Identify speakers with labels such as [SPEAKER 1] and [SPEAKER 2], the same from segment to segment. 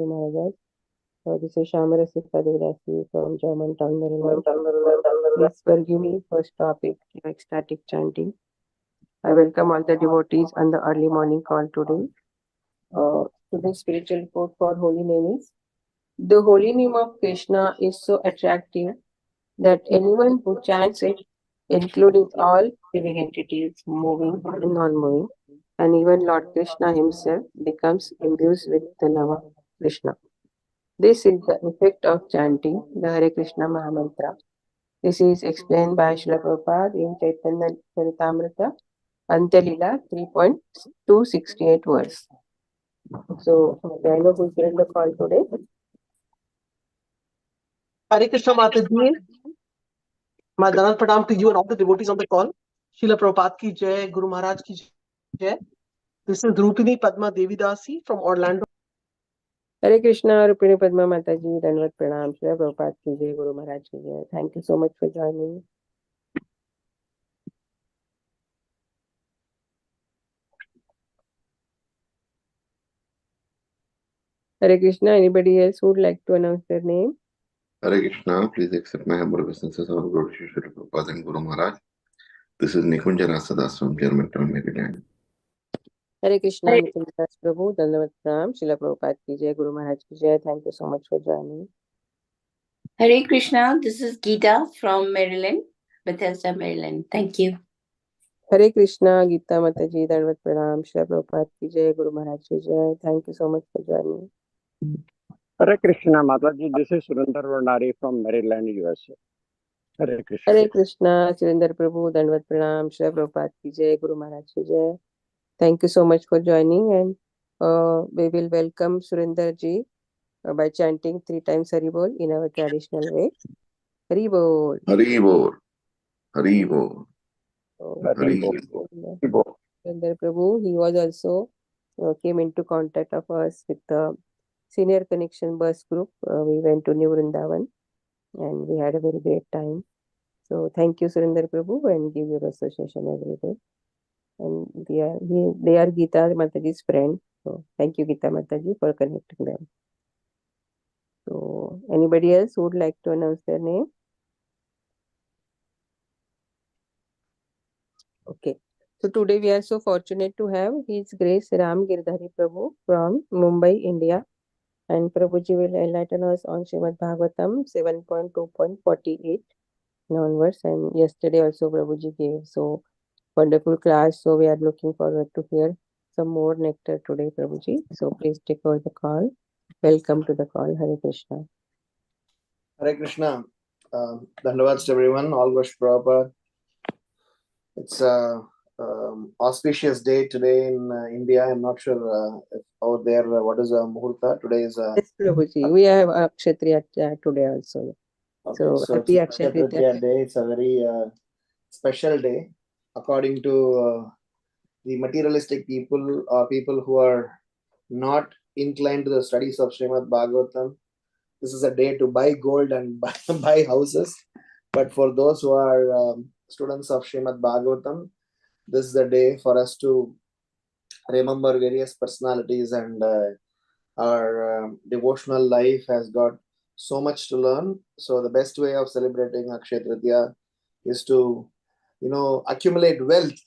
[SPEAKER 1] Maharaj. This is Shamara Sifadirasi from Germantown, Maryland. Please forgive me first topic, ecstatic chanting. I welcome all the devotees on the early morning call today. Today's spiritual report for holy name is: the holy name of Krishna is so attractive that anyone who chants it, including all living entities, moving and non-moving, and even Lord Krishna himself, becomes imbued with the love of Krishna. This is the effect of chanting the Hare Krishna Mahamantra. This is explained by Srila Prabhupada in Chaitanya Charitamrita, Antyalila 3.268 verse. So, may I know who is in the call today?
[SPEAKER 2] Hare Krishna Mataji, my Danat Pradam to you and all the devotees on the call. Srila Prabhupada ki jai, Guru Maharaj ki jai. This is Rupini Padma Devidasi from Orlando.
[SPEAKER 1] Hare Krishna, Rupini Padma Mataji, Danvat Pranam, Srila Prabhupada ki jai, Guru Maharaj ki jai. Thank you so much for joining. Hare Krishna, anybody else who would like to announce their name?
[SPEAKER 3] Hare Krishna, please accept my humble obeisances of Lord Srila Prabhupada and Guru Maharaj. This is Nikunjana Sadas from Germantown, Maryland.
[SPEAKER 1] Hare Krishna, Nikunjas Prabhu, Dandavat Pranam, Srila Prabhupada ki jai, Guru Maharaj ki jai. Thank you so much for joining.
[SPEAKER 4] Hare Krishna, this is Geeta from Maryland, Bethesda, Maryland. Thank you.
[SPEAKER 1] Hare Krishna, Geeta Mataji, Dandavat Pranam, Srila Prabhupada ki jai, Guru Maharaj ki jai. Thank you so much for joining.
[SPEAKER 5] Hare Krishna, Mataji. This is Surinder Vandari from Maryland, USA. Hare Krishna.
[SPEAKER 1] Hare Krishna, Surinder Prabhu, Dandavat Pranam, Srila Prabhupada ki jai, Guru Maharaj ki jai. Thank you so much for joining, and we will welcome Surinder ji by chanting 3 times Haribol in our traditional way. Haribol.
[SPEAKER 3] Haribol. Haribol.
[SPEAKER 5] Haribol.
[SPEAKER 1] Surinder Prabhu, he was also came into contact of us with the Senior Connection Bus Group. We went to New Vrindavan and we had a very great time. So thank you, Surinder Prabhu, and give your association every day. And they are Geeta Mataji's friend. So thank you, Geeta Mataji, for connecting them. So anybody else who would like to announce their name? Okay. So today we are so fortunate to have His Grace Ram Girdhari Prabhu from Mumbai, India. And Prabhuji will enlighten us on Srimad Bhagvatam 7.2.48 onwards. And yesterday also Prabhuji gave so wonderful class. So we are looking forward to hear some more nectar today, Prabhuji. So please take over the call. Welcome to the call. Hare Krishna.
[SPEAKER 6] Hare Krishna. Dandavats to everyone. All Ghosh Prabhupada. It's auspicious day today in India. I'm not sure if out there what is Muhurta. Today is
[SPEAKER 1] yes, Prabhuji. We have Akshatriya today also.
[SPEAKER 6] Okay, so
[SPEAKER 1] happy
[SPEAKER 6] it's Akshatriya day. It's a very special day. According to the materialistic people or people who are not inclined to the studies of Srimad Bhagavatam, this is a day to buy gold and buy houses. But for those who are students of Srimad Bhagavatam, this is a day for us to remember various personalities, and our devotional life has got so much to learn. So the best way of celebrating Akshaya Tritiya is to, accumulate wealth,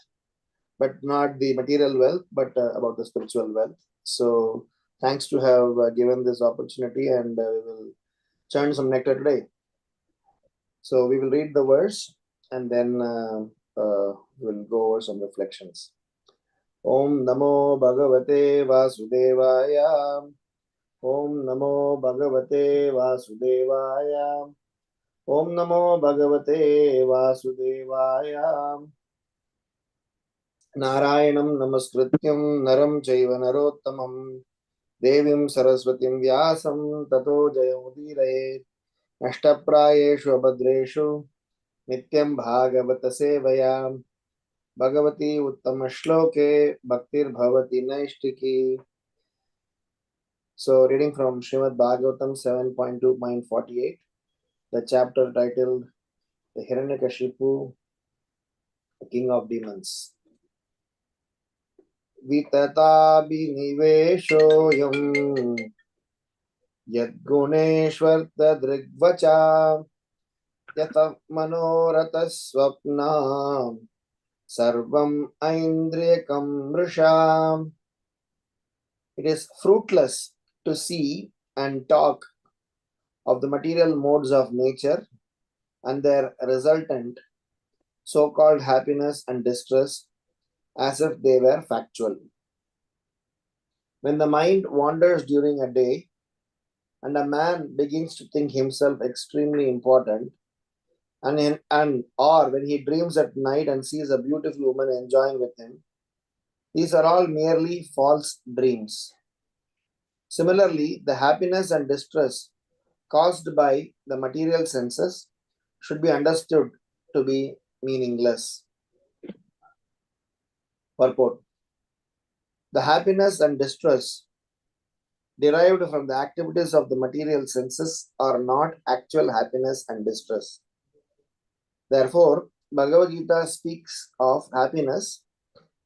[SPEAKER 6] but not the material wealth, but about the spiritual wealth. So thanks to have given this opportunity, and we will churn some nectar today. So we will read the verse and then we'll go over some reflections. Om Namo Bhagavate Vasudevaya. Om Namo Bhagavate Vasudevaya. Om Namo Bhagavate Vasudevaya. Narayanam Namaskrityam Naram Chaiva Narottamam Devim Saraswatim Vyasam Tato Jayamudiraye Ashtaprayeshu Abhadreshu Nityam Bhagavata Sevaya Bhagavati Uttama Shloke Bhaktir Bhavati Naishtiki. So reading from Srimad Bhagavatam 7.2.48, the chapter titled The Hiranyakashipu, the King of Demons. Vitata biniveshoyam Yadguneshvartadrigvacha yata manoratha swapna sarvam aindriyakam mrisha. It is fruitless to see and talk of the material modes of nature and their resultant so-called happiness and distress as if they were factual. When the mind wanders during a day and a man begins to think himself extremely important, or when he dreams at night and sees a beautiful woman enjoying with him, these are all merely false dreams. Similarly, the happiness and distress caused by the material senses should be understood to be meaningless. Purport: the happiness and distress derived from the activities of the material senses are not actual happiness and distress. Therefore, Bhagavad Gita speaks of happiness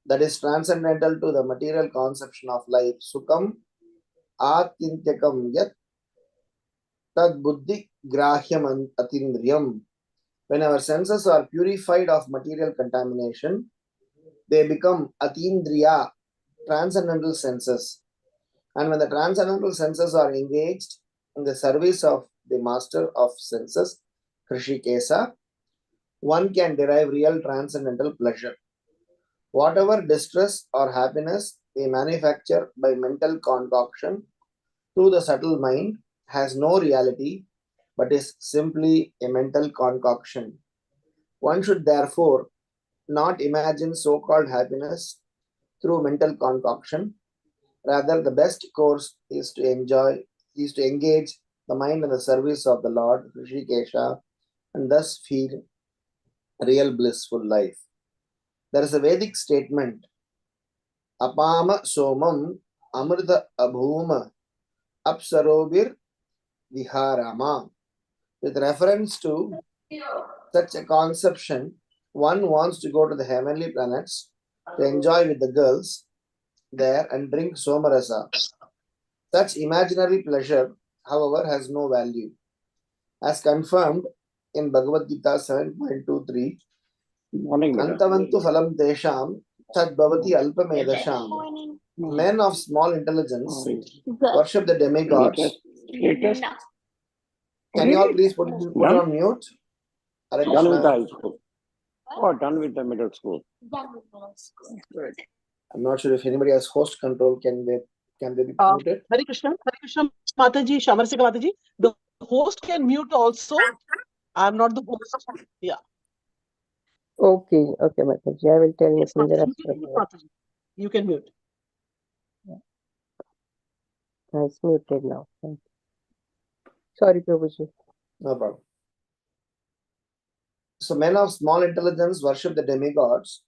[SPEAKER 6] that is transcendental to the material conception of life. Sukham atintyakam yat tad buddhi grahyam atindriyam. When our senses are purified of material contamination, they become atindriya, transcendental senses. And when the transcendental senses are engaged in the service of the master of senses, Hrishikesa, one can derive real transcendental pleasure. Whatever distress or happiness we manufacture by mental concoction through the subtle mind has no reality but is simply a mental concoction. One should therefore not imagine so-called happiness through mental concoction. Rather, the best course is to engage the mind in the service of the Lord, Rishikesha, and thus feel real blissful life. There is a Vedic statement, Apama Somam Amrita Abhuma Apsarobir Viharama. With reference to such a conception, one wants to go to the heavenly planets to enjoy with the girls there and drink Somarasa. Such imaginary pleasure, however, has no value. As confirmed in Bhagavad Gita 7.23,
[SPEAKER 5] Morning, madam.
[SPEAKER 6] Antavantu phalam desham tad bhavati alpamedasham. Men of small intelligence worship the demigods.
[SPEAKER 5] Latest.
[SPEAKER 6] Can you all please put it on mute? Hare
[SPEAKER 5] Done with the
[SPEAKER 6] Krishna.
[SPEAKER 5] high school. Oh, done with the middle school.
[SPEAKER 6] I'm not sure if anybody has host control. Can they be muted?
[SPEAKER 2] Hare Krishna Mataji, Shamarsika Mataji. The host can mute also. I'm not the host. Yeah.
[SPEAKER 1] Okay, Mataji. I will tell
[SPEAKER 2] Yes,
[SPEAKER 1] Messenger
[SPEAKER 2] Mataji,
[SPEAKER 1] after that.
[SPEAKER 2] Mataji. You can mute.
[SPEAKER 1] It's muted now. Thank you. Sorry, Prabhuji.
[SPEAKER 6] No problem. So men of small intelligence worship the demigods,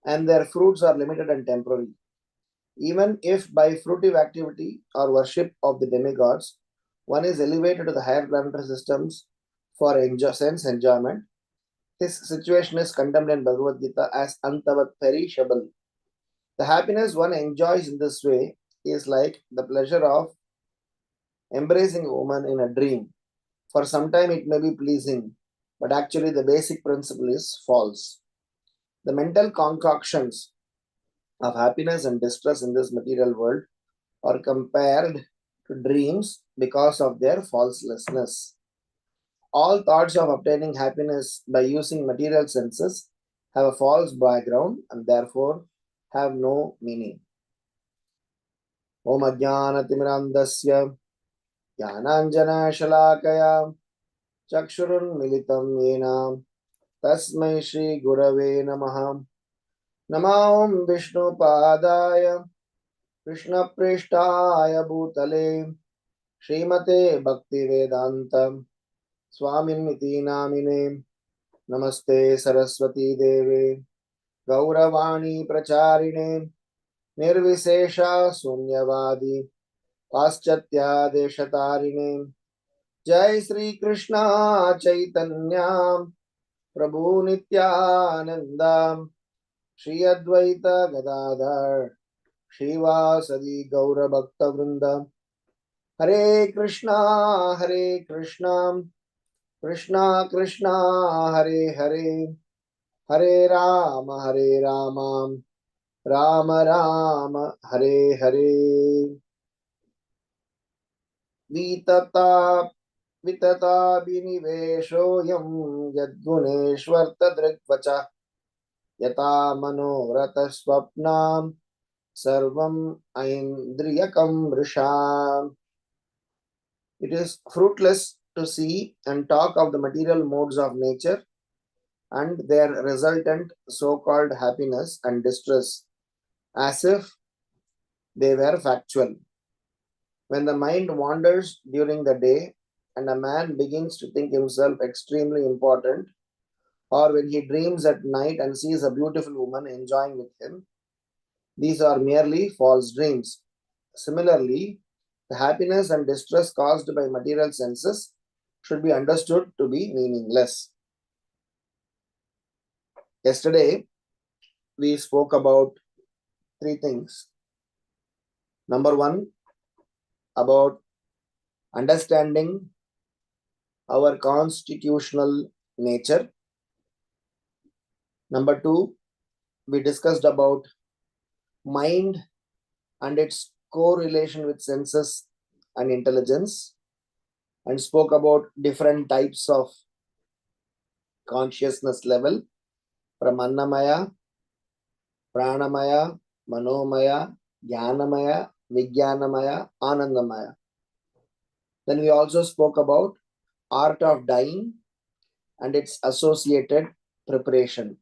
[SPEAKER 6] and their fruits are limited and temporary. Even if by fruitive activity or worship of the demigods, one is elevated to the higher planetary systems for sense enjoyment, his situation is condemned in Bhagavad Gita as antavat perishable. The happiness one enjoys in this way is like the pleasure of embracing a woman in a dream. For some time it may be pleasing, but actually the basic principle is false. The mental concoctions of happiness and distress in this material world are compared to dreams because of their falselessness. All thoughts of obtaining happiness by using material senses have a false background and therefore have no meaning. Om Ajnanatimrandasya Jnananjana Shalakaya Chakshurun Militam Yena Tasmai Shri Gurave Namaha. Namah Vishnu Padaya Krishna Prishtaya Bhutale Srimate Bhakti Vedanta Swaminiti Namine. Namaste Saraswati Deve Gauravani Pracharine Nirvisesha Sunyavadi Paschatya Deshatarine. Jai Sri Krishna Chaitanya Prabhu Nityananda Shri Advaita Gadadhar Shivasadi Gaura Bhakta Vrinda Hare Krishna, Krishna Krishna, Hare Hare, Hare Rama, Rama Rama, Hare Hare. Vitata Vitata Biniveshoyam Yadguneshvartadrikvacha Yata Manorata Swapnam Sarvam Aindriyakam Risham. It is fruitless to see and talk of the material modes of nature and their resultant so-called happiness and distress as if they were factual. When the mind wanders during the day and a man begins to think himself extremely important, or when he dreams at night and sees a beautiful woman enjoying with him, these are merely false dreams. Similarly, the happiness and distress caused by material senses should be understood to be meaningless. Yesterday, we spoke about three things. Number one, about understanding our constitutional nature. Number two, we discussed about mind and its correlation with senses and intelligence, and spoke about different types of consciousness level from Annamaya, Pranamaya, Manomaya, Jnanamaya, Vijnanamaya, Anandamaya. Then we also spoke about art of dying and its associated preparation,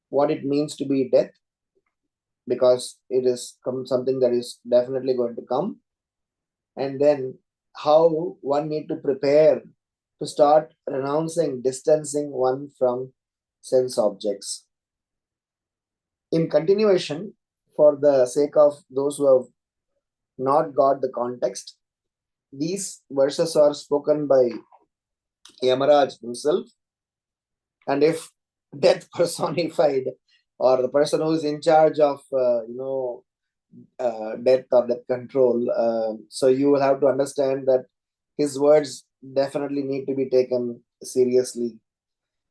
[SPEAKER 6] what it means to be death, because it is something that is definitely going to come, and then how one need to prepare to start renouncing, distancing one from sense objects. In continuation, for the sake of those who have not got the context, these verses are spoken by Yamaraj himself, and if death personified, or the person who is in charge of death or death control, so you will have to understand that his words definitely need to be taken seriously.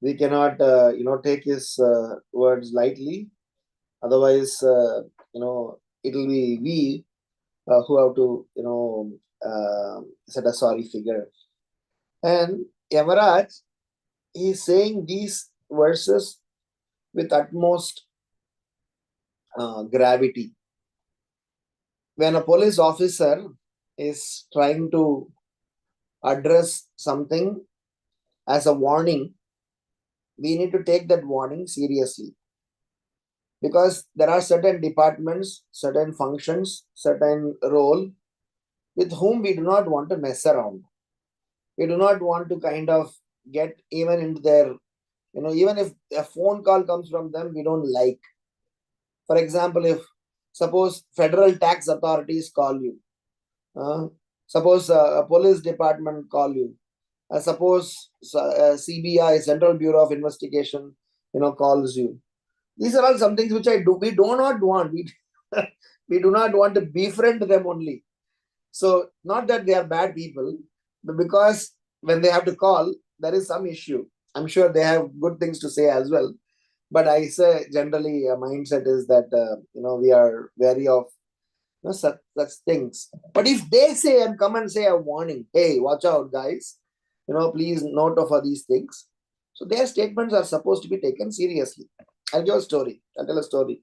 [SPEAKER 6] We cannot take his words lightly, otherwise it will be we who have to set a sorry figure. And Yamaraj, he is saying these verses with utmost gravity. When a police officer is trying to address something as a warning, we need to take that warning seriously, because there are certain departments, certain functions, certain role with whom we do not want to mess around. We do not want to kind of get even into their, even if a phone call comes from them, we don't like. For example, if suppose federal tax authorities call you, suppose a police department call you, suppose CBI, Central Bureau of Investigation, calls you. These are all some things which we do not want. We do not want to befriend them only. So not that they are bad people, but because when they have to call, there is some issue. I'm sure they have good things to say as well. But I say generally a mindset is that, we are wary of such things. But if they say and come and say a warning, hey, watch out, guys, please note of these things. So their statements are supposed to be taken seriously. I'll give a story. I'll tell a story.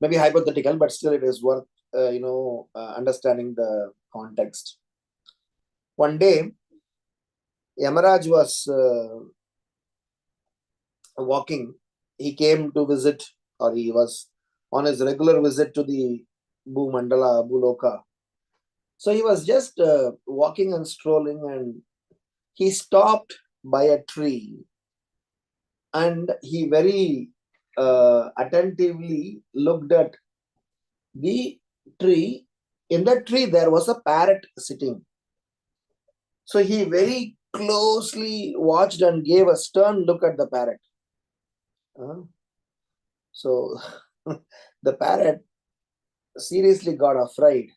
[SPEAKER 6] Maybe hypothetical, but still it is worth, understanding the context. One day, Yamaraj was walking. He came to visit, or he was on his regular visit to the Bhuloka. So he was just walking and strolling, and he stopped by a tree, and he very attentively looked at the tree. In that tree, there was a parrot sitting. So he very closely watched and gave a stern look at the parrot. So the parrot seriously got afraid.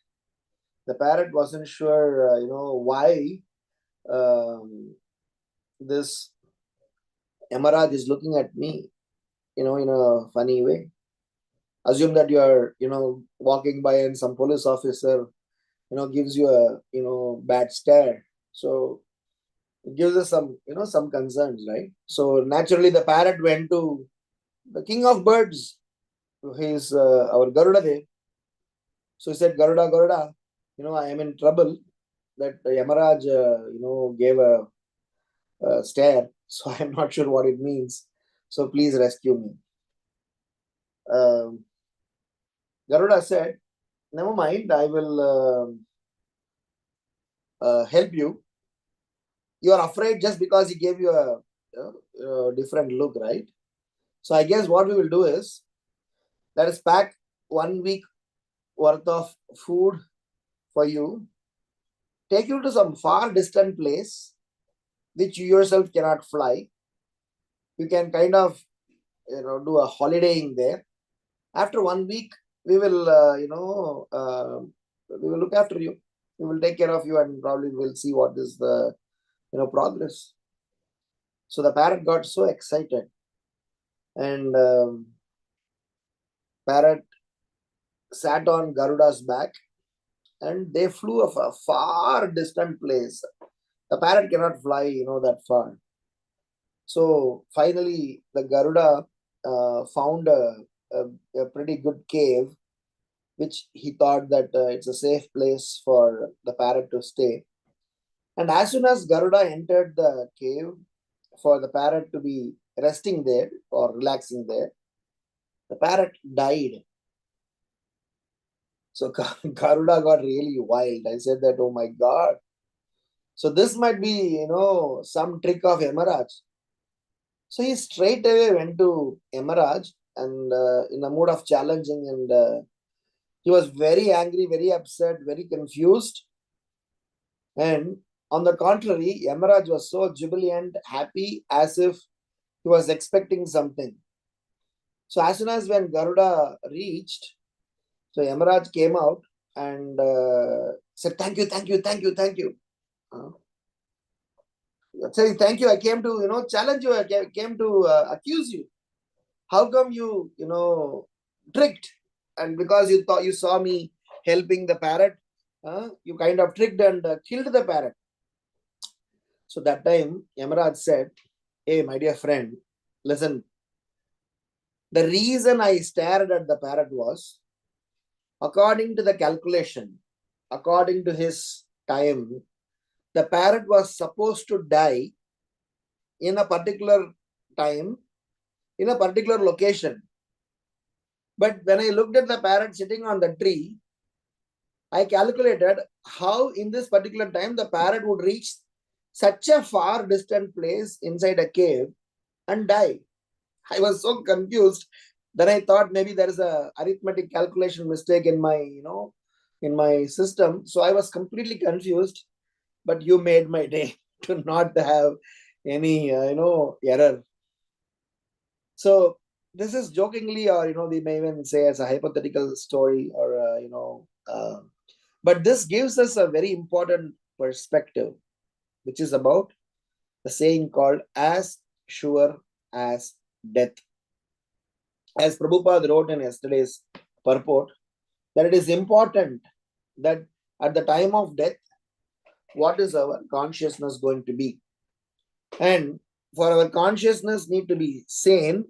[SPEAKER 6] The parrot wasn't sure, why this Yamaraj is looking at me, in a funny way. Assume that you are, walking by and some police officer, gives you a, bad stare. So it gives us some, some concerns, right? So naturally the parrot went to the king of birds, who is our Garuda Dev. So he said, Garuda, Garuda, I am in trouble. That Yamaraj, gave a stare. So I am not sure what it means. So please rescue me. Garuda said, never mind, I will help you. You are afraid just because he gave you a different look, right? So I guess what we will do is, let us pack 1 week worth of food for you, take you to some far distant place which you yourself cannot fly. You can kind of do a holidaying there. After 1 week, we will we will look after you. We will take care of you, and probably we'll see what is the progress. So the parrot got so excited, and parrot sat on Garuda's back, and they flew of a far distant place. The parrot cannot fly, that far. So finally, the Garuda found a pretty good cave, which he thought that it's a safe place for the parrot to stay. And as soon as Garuda entered the cave for the parrot to be resting there or relaxing there, the parrot died. So Garuda got really wild. I said that, oh my God. So this might be, some trick of Yamaraj. So he straight away went to Yamaraj and in a mood of challenging, and he was very angry, very upset, very confused. And on the contrary, Yamaraj was so jubilant, happy, as if he was expecting something. So as soon as when Garuda reached, so Yamaraj came out and said, thank you, thank you, thank you, thank you. Say, thank you, I came to, challenge you, I came to accuse you. How come you, tricked? And because you thought you saw me helping the parrot, you kind of tricked and killed the parrot. So that time, Yamaraj said, hey, my dear friend, listen. The reason I stared at the parrot was, according to the calculation, according to his time, the parrot was supposed to die in a particular time, in a particular location. But when I looked at the parrot sitting on the tree, I calculated how in this particular time the parrot would reach such a far distant place inside a cave and die. I was so confused. Then I thought maybe there is a arithmetic calculation mistake in my, in my system. So I was completely confused. But you made my day to not have any, error. So this is jokingly, or we may even say as a hypothetical story, or but this gives us a very important perspective, which is about the saying called as sure as death. As Prabhupada wrote in yesterday's purport, that it is important that at the time of death, what is our consciousness going to be? And for our consciousness need to be sane,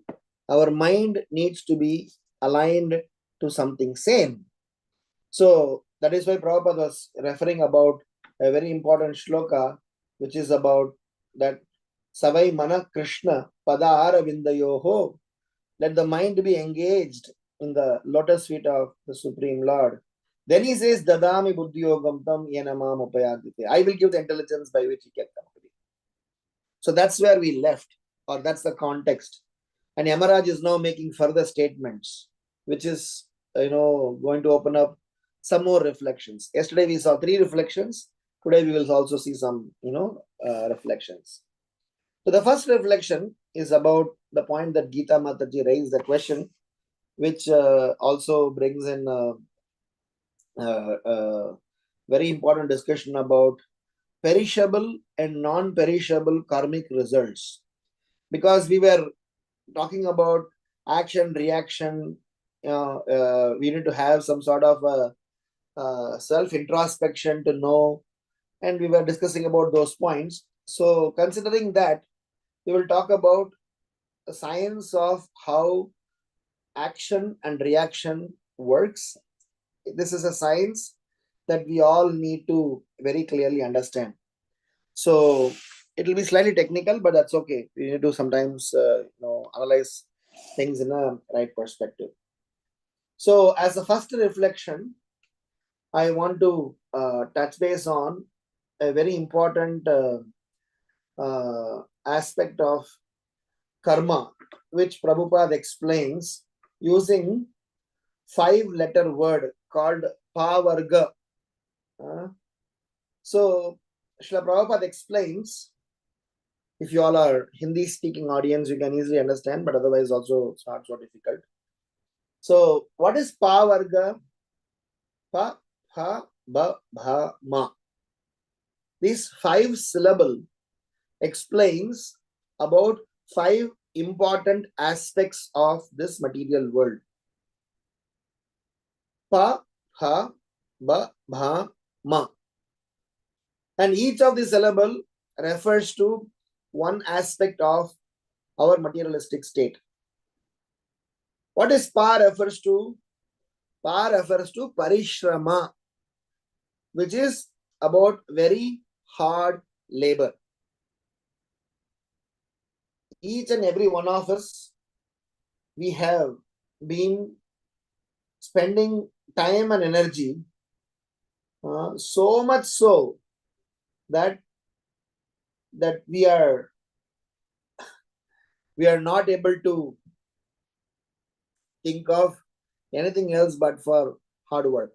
[SPEAKER 6] our mind needs to be aligned to something sane. So that is why Prabhupada was referring about a very important shloka, which is about that Savai Mana Krishna Padahara Vindayoho. Let the mind be engaged in the lotus feet of the Supreme Lord. Then he says, Dadami Buddhiyogam tam yenamam upayadite. I will give the intelligence by which he can come to be. So that's where we left, or that's the context. And Yamaraj is now making further statements, which is, going to open up some more reflections. Yesterday we saw 3 reflections. Today we will also see some, reflections. So the first reflection is about the point that Geeta Mataji raised, the question, which also brings in very important discussion about perishable and non-perishable karmic results. Because we were talking about action, reaction, we need to have some sort of self-introspection to know, and we were discussing about those points. So considering that, we will talk about the science of how action and reaction works. This is a science that we all need to very clearly understand. So it will be slightly technical, but that's okay. We need to sometimes analyze things in a right perspective. So as a first reflection, I want to touch base on a very important aspect of karma, which Prabhupada explains using 5-letter word called pavarga. So Srila Prabhupada explains, if you all are Hindi speaking audience, you can easily understand, but otherwise also it's not so difficult. So what is pavarga? Pa, ha, ba, bha, ma. This 5-syllable explains about 5 important aspects of this material world. Pa, ha, ba, bha, ma. And each of the syllable refers to one aspect of our materialistic state. What is pa refers to? Pa refers to parishrama, which is about very hard labor. Each and every one of us, we have been spending time and energy, so much so that we are not able to think of anything else but for hard work.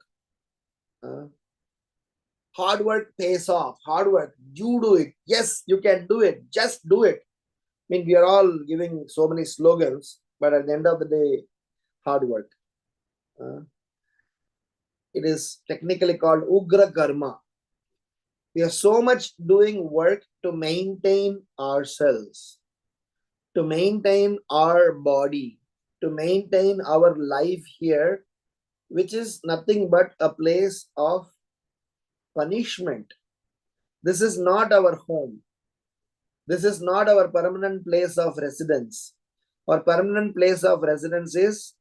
[SPEAKER 6] Hard work pays off. Hard work, you do it. Yes, you can do it. Just do it. I mean, we are all giving so many slogans, but at the end of the day, hard work. It is technically called Ugra Karma. We are so much doing work to maintain ourselves, to maintain our body, to maintain our life here, which is nothing but a place of punishment. This is not our home. This is not our permanent place of residence. Our permanent place of residence is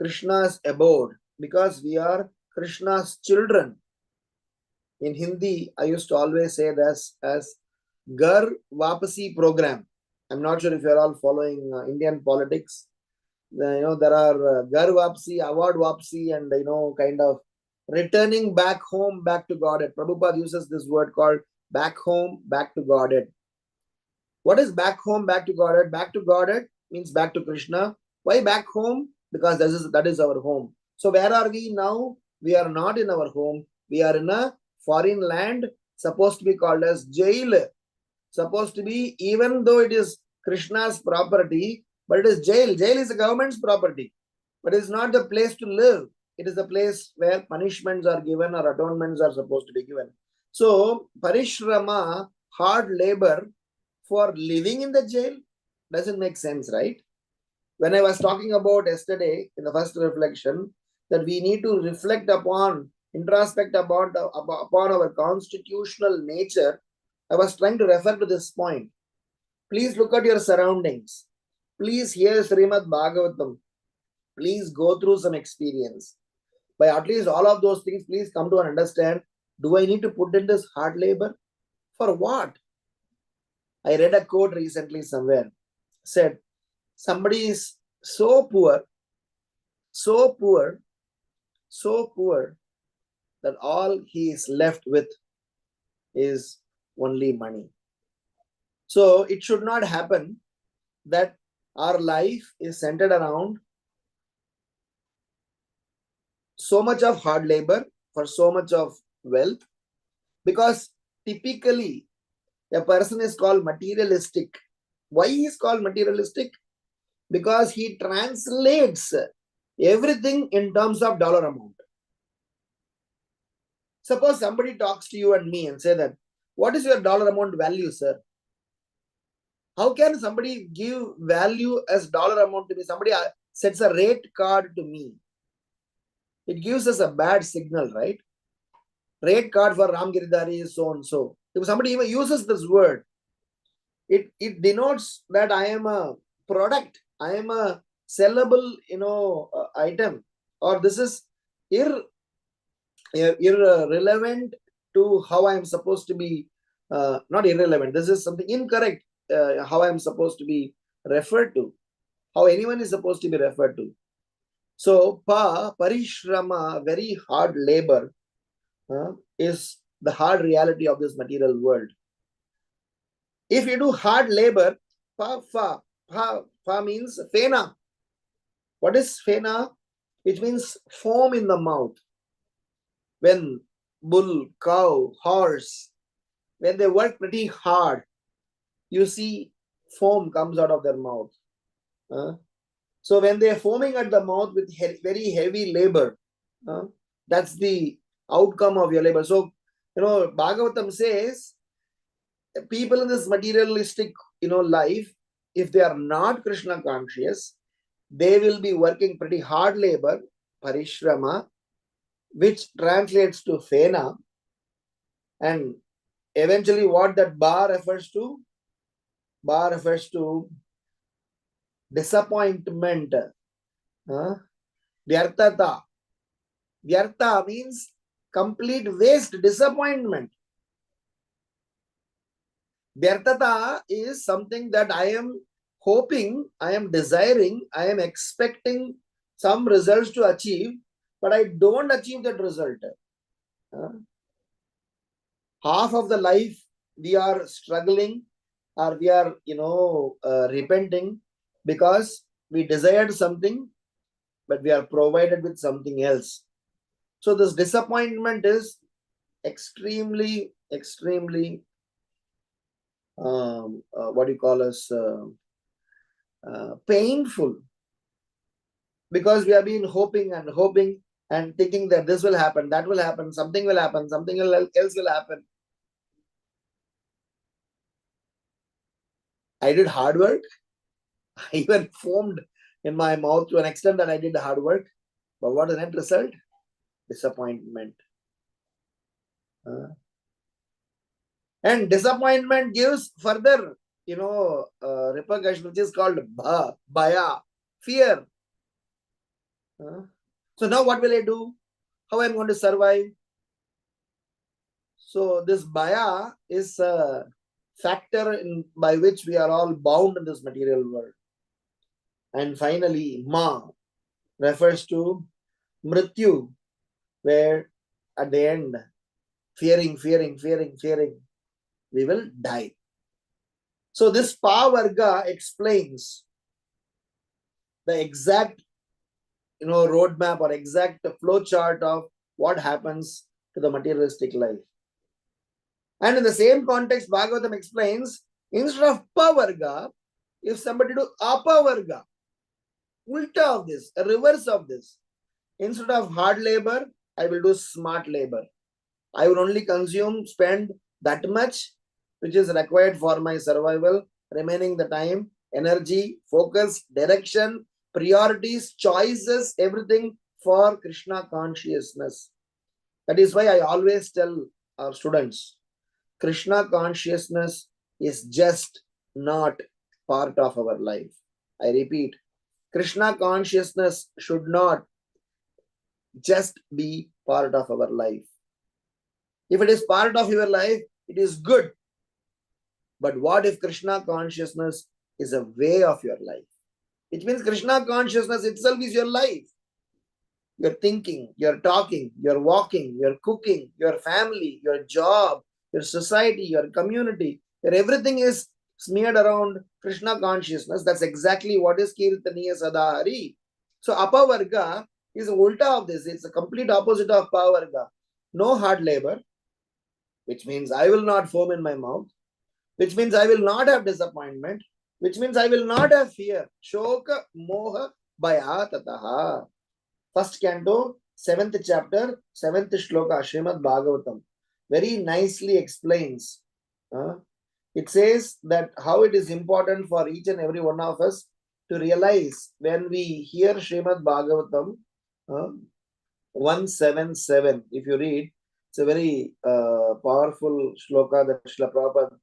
[SPEAKER 6] Krishna's abode, because we are Krishna's children. In Hindi, I used to always say this as Gar Vapasi program. I'm not sure if you're all following Indian politics. There are Gar Vapsi, Award Vapsi, and kind of returning back home, back to Godhead. Prabhupada uses this word called back home, back to Godhead. What is back home, back to Godhead? Back to Godhead means back to Krishna. Why back home? Because that is our home. So where are we now? We are not in our home. We are in a foreign land, supposed to be called as jail. Supposed to be, even though it is Krishna's property, but it is jail. Jail is the government's property, but it is not the place to live. It is the place where punishments are given or atonements are supposed to be given. So, parishrama, hard labor for living in the jail, doesn't make sense, right? When I was talking about yesterday in the first reflection, that we need to reflect upon, introspect upon our constitutional nature, I was trying to refer to this point. Please look at your surroundings. Please hear Srimad Bhagavatam. Please go through some experience. By at least all of those things, please come to understand, do I need to put in this hard labor? For what? I read a quote recently somewhere. Said, somebody is so poor, that all he is left with is only money. So it should not happen that our life is centered around so much of hard labor for so much of wealth, because typically a person is called materialistic. Why he is called materialistic? Because he translates everything in terms of dollar amount. Suppose somebody talks to you and me and say that, what is your dollar amount value, sir? How can somebody give value as dollar amount to me? Somebody sets a rate card to me. It gives us a bad signal, right? Rate card for Ram Giridhari is so and so. If somebody even uses this word, it denotes that I am a product, I am a sellable, item, or this is irrelevant to how I am supposed to be, not irrelevant, this is something incorrect, how I am supposed to be referred to, how anyone is supposed to be referred to. So, parishrama, very hard labor, is the hard reality of this material world. If you do hard labor, fa means fena. What is fena? Which means foam in the mouth. When bull, cow, horse, when they work pretty hard, you see foam comes out of their mouth. So when they are foaming at the mouth with very heavy labor, that's the outcome of your labor. So, Bhagavatam says, people in this materialistic, life, if they are not Krishna conscious, they will be working pretty hard labor, parishrama, which translates to fena, and eventually what that ba refers to? Ba refers to disappointment. Vyartata. Vyarta means complete waste, disappointment. Vyartata is something that I am hoping, I am desiring, I am expecting some results to achieve, but I don't achieve that result. Half of the life we are struggling, or we are, repenting because we desired something, but we are provided with something else. So this disappointment is extremely, painful, because we have been hoping and thinking that this will happen, that will happen, something else will happen. I did hard work. I even foamed in my mouth to an extent that I did hard work. But what is the end result? Disappointment. And disappointment gives further, repercussion, which is called bhaya, fear. So now what will I do? How am I going to survive? So this bhaya is a factor by which we are all bound in this material world. And finally, ma refers to mrityu, where at the end, fearing, we will die. So this pa-varga explains the exact, roadmap or exact flow chart of what happens to the materialistic life. And in the same context, Bhagavatam explains, instead of pa-varga, if somebody do apa-varga, ulta of this, a reverse of this, instead of hard labor, I will do smart labor. I will only spend that much which is required for my survival, remaining the time, energy, focus, direction, priorities, choices, everything for Krishna consciousness. That is why I always tell our students, Krishna consciousness is just not part of our life. I repeat, Krishna consciousness should not just be part of our life. If it is part of your life, it is good. But what if Krishna consciousness is a way of your life? It means Krishna consciousness itself is your life. Your thinking, your talking, your walking, your cooking, your family, your job, your society, your community, your everything is smeared around Krishna consciousness. That's exactly what is Kirtaniya Sadahari. So Apavarga is a ulta of this. It's a complete opposite of Pavarga. No hard labor, which means I will not foam in my mouth, which means I will not have disappointment, which means I will not have fear. Shoka, moha, bhaya, tataha. First canto, 7th chapter, 7th shloka, Srimad Bhagavatam, very nicely explains. It says that how it is important for each and every one of us to realize when we hear Srimad Bhagavatam 177. If you read, it's a very powerful shloka that Srila Prabhupada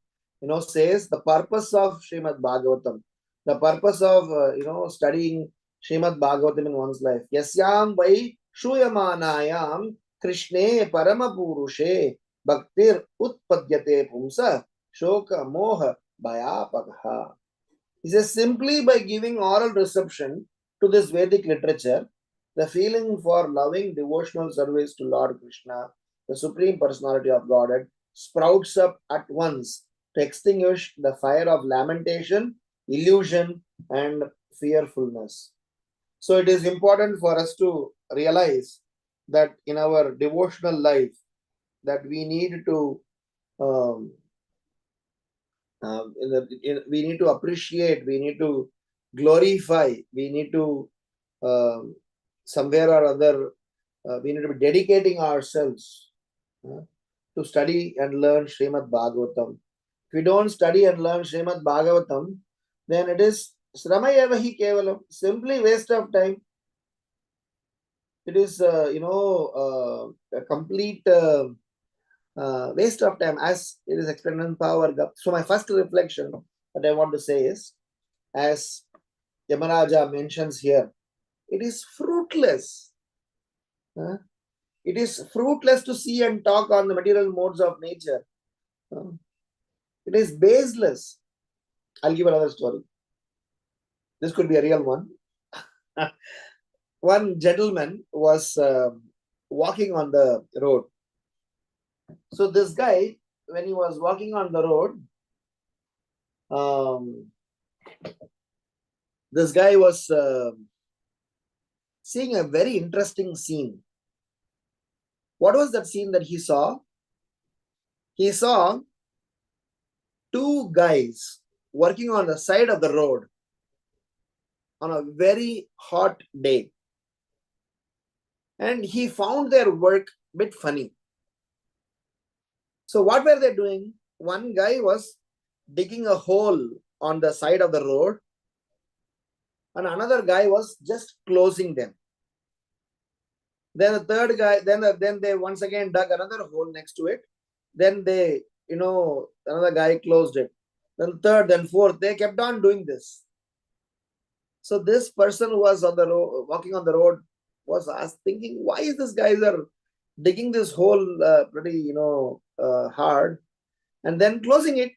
[SPEAKER 6] says the purpose of Srimad Bhagavatam, the purpose of studying Srimad Bhagavatam in one's life. Yasyam vai shuyamanayam Krishne paramapurushe bhaktir utpadyate pumsa shoka moha bhayapagha. He says simply by giving oral reception to this Vedic literature, the feeling for loving devotional service to Lord Krishna, the Supreme Personality of Godhead, sprouts up at once to extinguish the fire of lamentation, illusion, and fearfulness. So it is important for us to realize that in our devotional life, that we need to we need to appreciate, we need to glorify, we need to somewhere or other, we need to be dedicating ourselves to study and learn Srimad Bhagavatam. If we don't study and learn Srimad Bhagavatam, then it is Sramayevahi Kevalam, simply waste of time. It is, a complete waste of time, as it is explained in Power. So my first reflection that I want to say is, as Yamaraja mentions here, it is fruitless. It is fruitless to see and talk on the material modes of nature. It is baseless. I'll give another story. This could be a real one. One gentleman was walking on the road. So this guy, when he was walking on the road, this guy was seeing a very interesting scene. What was that scene that he saw? He saw two guys working on the side of the road on a very hot day. And he found their work a bit funny. So what were they doing? One guy was digging a hole on the side of the road, and another guy was just closing them. Then the third guy, then they once again dug another hole next to it. Then they, another guy closed it. Then third, then fourth, they kept on doing this. So this person who was on the road, walking on the road, was thinking, why is this guys are digging this hole pretty, hard, and then closing it?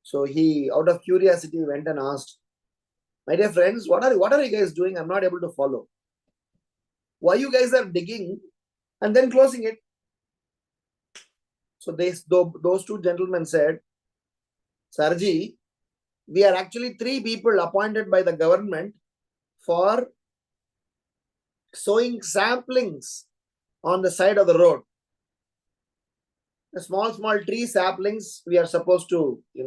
[SPEAKER 6] So he, out of curiosity, went and asked, my dear friends, what are you guys doing? I'm not able to follow. Why you guys are digging and then closing it? So those two gentlemen said, Sarji, we are actually 3 people appointed by the government for sowing saplings on the side of the road. The small tree saplings, we are supposed to, we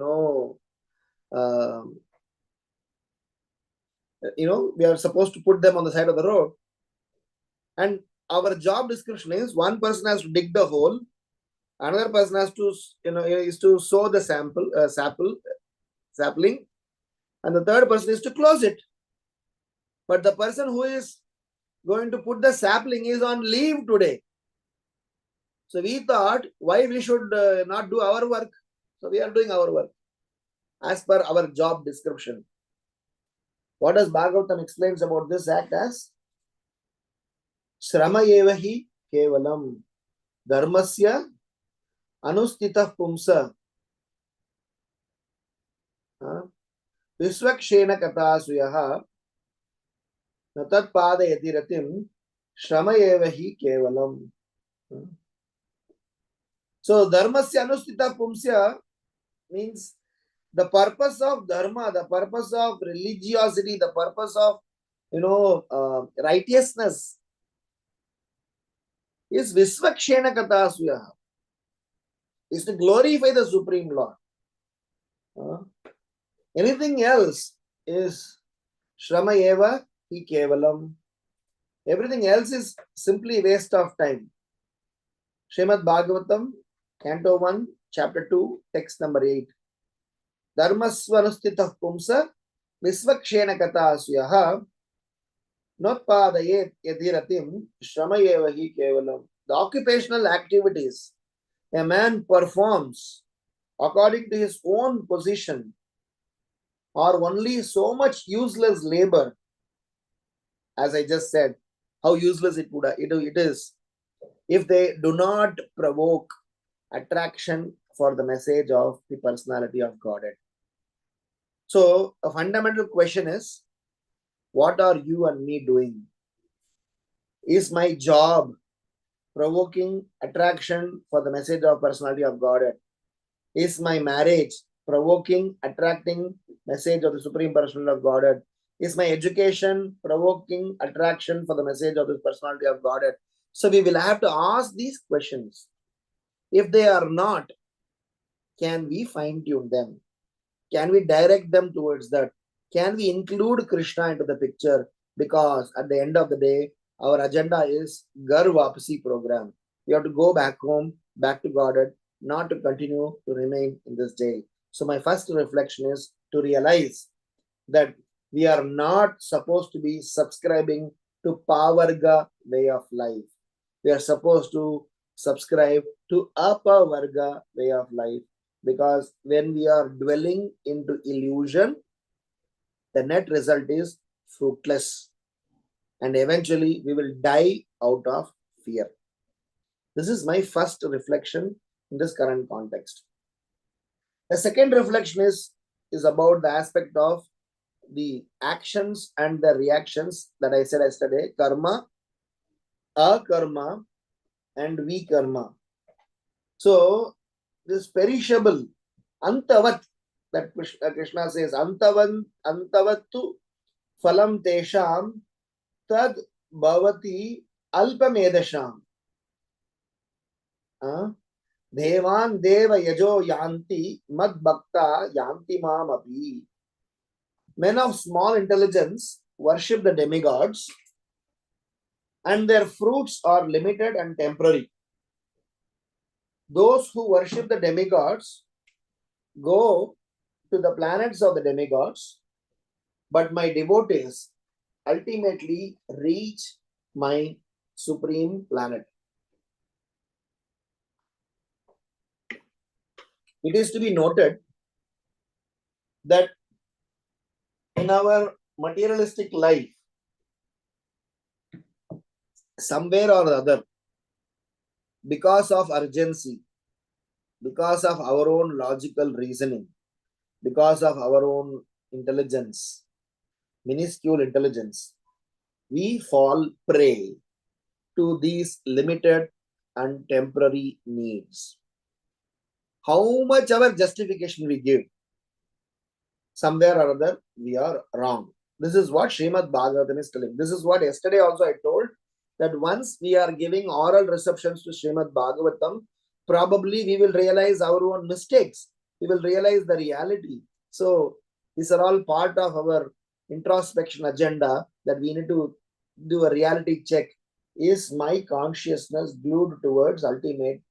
[SPEAKER 6] are supposed to put them on the side of the road. And our job description is one person has to dig the hole, another person has to, is to sow the sapling, and the third person is to close it. But the person who is going to put the sapling is on leave today. So we thought, why we should not do our work? So we are doing our work as per our job description. What does Bhagavatam explains about this act as? Sramayevahi kevalam dharmasya anustitah pumsa visvakshena katasuyaha natat padayati ratim sramayevahi kevalam. So dharmasya anustitah pumsya means the purpose of dharma, the purpose of religiosity, the purpose of righteousness is visvakshena katasuyaha, is to glorify the Supreme Lord. Anything else is shramayeva hi kevalam. Everything else is simply waste of time. Srimad Bhagavatam, Canto 1, Chapter 2, Text number 8. Dharmasvanustitah pumsa visvakshena katasyaha notpadayet yadhiratim shramayevahi kevalam. The occupational activities a man performs according to his own position are only so much useless labor. As I just said, how useless it is if they do not provoke attraction for the message of the personality of Godhead. So a fundamental question is, what are you and me doing? Is my job provoking attraction for the message of personality of Godhead? Is my marriage provoking, attracting message of the Supreme Personality of Godhead? Is my education provoking attraction for the message of the personality of Godhead? So we will have to ask these questions. If they are not, can we fine-tune them? Can we direct them towards that? Can we include Krishna into the picture? Because at the end of the day, our agenda is Gar Vapasi program. We have to go back home, back to Godhead, not to continue to remain in this jail. So my first reflection is to realize that we are not supposed to be subscribing to Pavarga way of life. We are supposed to subscribe to Apavarga way of life, because when we are dwelling into illusion, the net result is fruitless, and eventually we will die out of fear. This is my first reflection in this current context. The second reflection is about the aspect of the actions and the reactions that I said yesterday: karma, akarma, and vikarma. So this perishable, antavat, that Krishna says, antavattu phalam tesham tad bhavati alpamedasham. Devan deva yajo yanti mad bhakta yanti mam api. Men of small intelligence worship the demigods, and their fruits are limited and temporary. Those who worship the demigods go to the planets of the demigods, but my devotees ultimately reach my supreme planet. It is to be noted that in our materialistic life, somewhere or other, because of urgency, because of our own logical reasoning, because of our own intelligence, minuscule intelligence, we fall prey to these limited and temporary needs. How much our justification we give, somewhere or other we are wrong. This is what Srimad Bhagavatam is telling. This is what yesterday also I told, that once we are giving oral receptions to Srimad Bhagavatam, probably we will realize our own mistakes. We will realize the reality. So these are all part of our introspection agenda, that we need to do a reality check. Is my consciousness glued towards ultimate,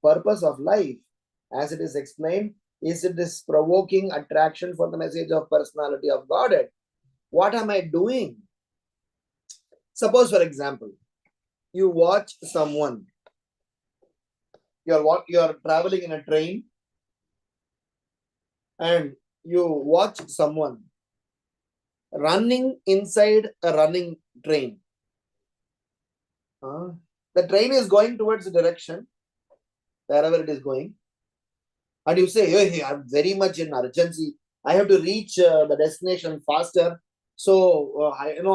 [SPEAKER 6] purpose of life? As it is explained, is it this provoking attraction for the message of personality of Godhead? What am I doing? Suppose, for example, you watch someone. You're traveling in a train, and you watch someone running inside a running train. The train is going towards the direction, wherever it is going, and you say, hey, I'm very much in urgency. I have to reach the destination faster. So I am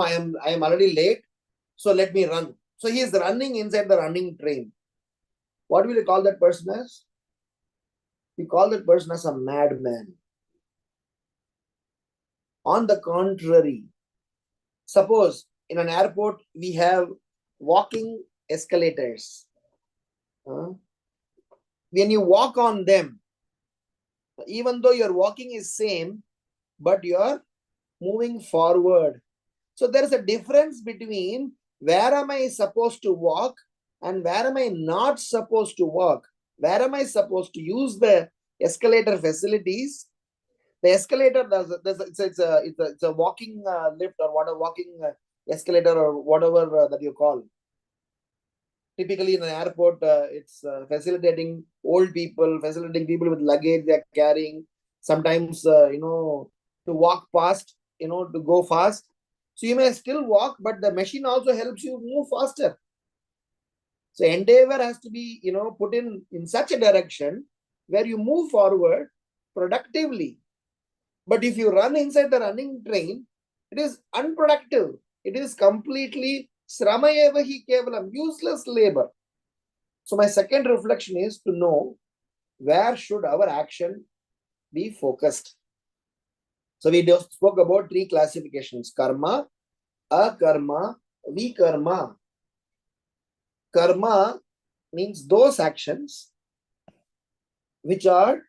[SPEAKER 6] already late. So let me run. So he is running inside the running train. What will you call that person as? You call that person as a madman. On the contrary, suppose in an airport we have walking escalators. When you walk on them, even though your walking is same, but you are moving forward, So there is a difference between where am I supposed to walk and where am I not supposed to walk. Where am I supposed to use the escalator facilities? The escalator, it's a walking lift or what a walking escalator or whatever that you call. Typically in an airport, it's facilitating old people, facilitating people with luggage they're carrying. Sometimes, to walk past, to go fast. So you may still walk, but the machine also helps you move faster. So endeavor has to be, put in such a direction where you move forward productively. But if you run inside the running train, it is unproductive. It is completely srama eva hi kevalam, useless labor. So my second reflection is to know where should our action be focused. So we just spoke about 3 classifications: karma, akarma, vikarma. Karma means those actions which are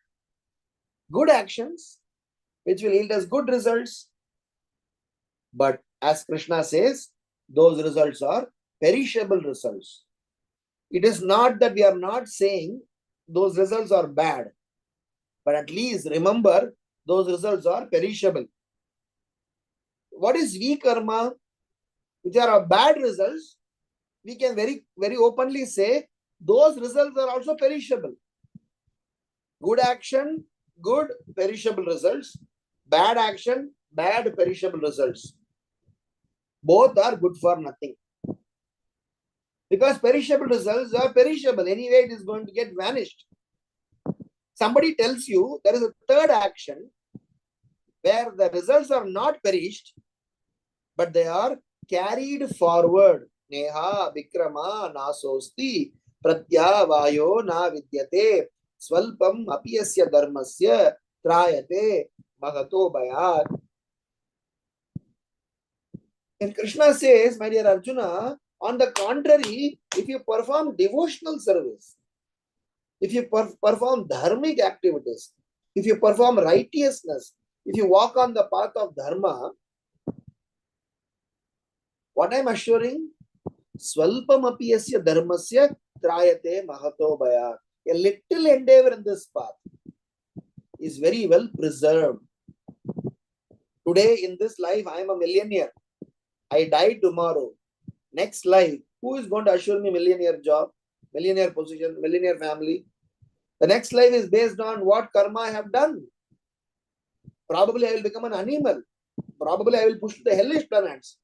[SPEAKER 6] good actions, which will yield us good results. But as Krishna says, those results are perishable results. It is not that we are not saying those results are bad, but at least remember those results are perishable. What is vikarma? Which are bad results, we can very, very openly say those results are also perishable. Good action, good perishable results. Bad action, bad perishable results. Both are good for nothing. Because perishable results are perishable. Anyway, it is going to get vanished. Somebody tells you there is a third action where the results are not perished, but they are carried forward. Neha vikrama nasosti pratyavayo na vidyate swalpam apiyasya dharmasya trayate mahato bhayat. And Krishna says, my dear Arjuna, on the contrary, if you perform devotional service, if you perform dharmic activities, if you perform righteousness, if you walk on the path of dharma, what I am assuring, swalpam apiyasya dharmasya trayate mahato bhaya. A little endeavor in this path is very well preserved. Today in this life, I am a millionaire. I die tomorrow. Next life, who is going to assure me millionaire job, millionaire position, millionaire family? The next life is based on what karma I have done. Probably I will become an animal. Probably I will push to the hellish planets.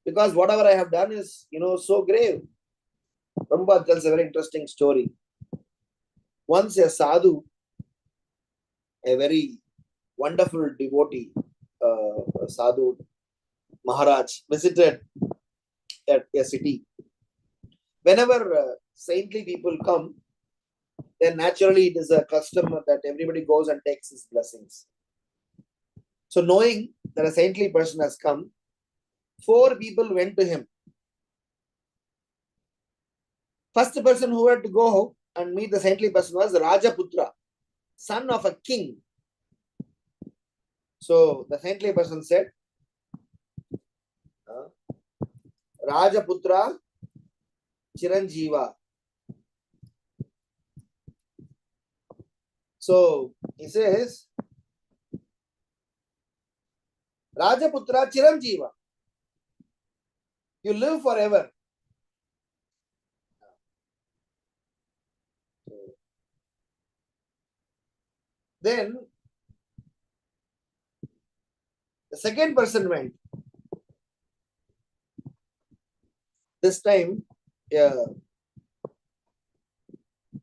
[SPEAKER 6] Because whatever I have done is, so grave. Prabhupada tells a very interesting story. Once a sadhu, a very wonderful devotee, sadhu Maharaj, visited at a city. Whenever saintly people come, then naturally it is a custom that everybody goes and takes his blessings. So knowing that a saintly person has come, 4 people went to him. First person who had to go and meet the saintly person was Rajaputra, son of a king. So the saintly person said, Rajaputra Chiranjeeva. So he says, Rajaputra Chiranjeeva, you live forever. Then the second person went. This time,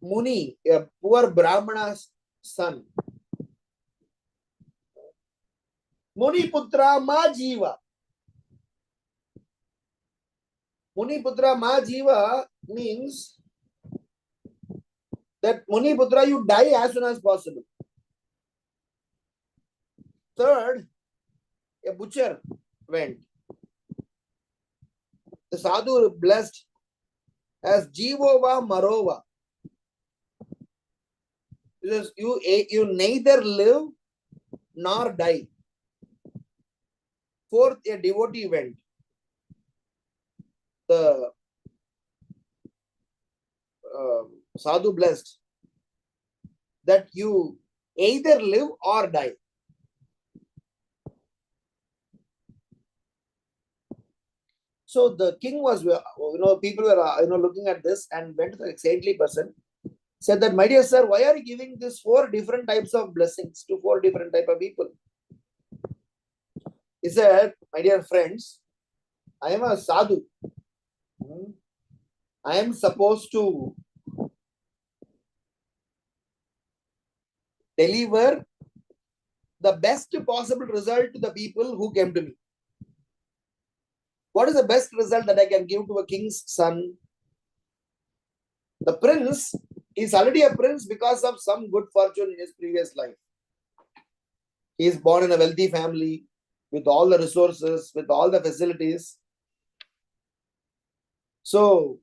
[SPEAKER 6] Muni, a poor Brahmana's son. Muni Putra Ma Jiva. Muni Putra Ma Jiva means that Muni Putra, you die as soon as possible. Third, a butcher went. The sadhu blessed as Jivova Marova. Because you neither live nor die. Fourth, a devotee went. the sadhu blessed that you either live or die. So the king was, people were, looking at this and went to the saintly person, said that, my dear sir, why are you giving this 4 different types of blessings to 4 different type of people? He said, my dear friends, I am a sadhu. I am supposed to deliver the best possible result to the people who came to me. What is the best result that I can give to a king's son? The prince is already a prince because of some good fortune in his previous life. He is born in a wealthy family with all the resources, with all the facilities. So,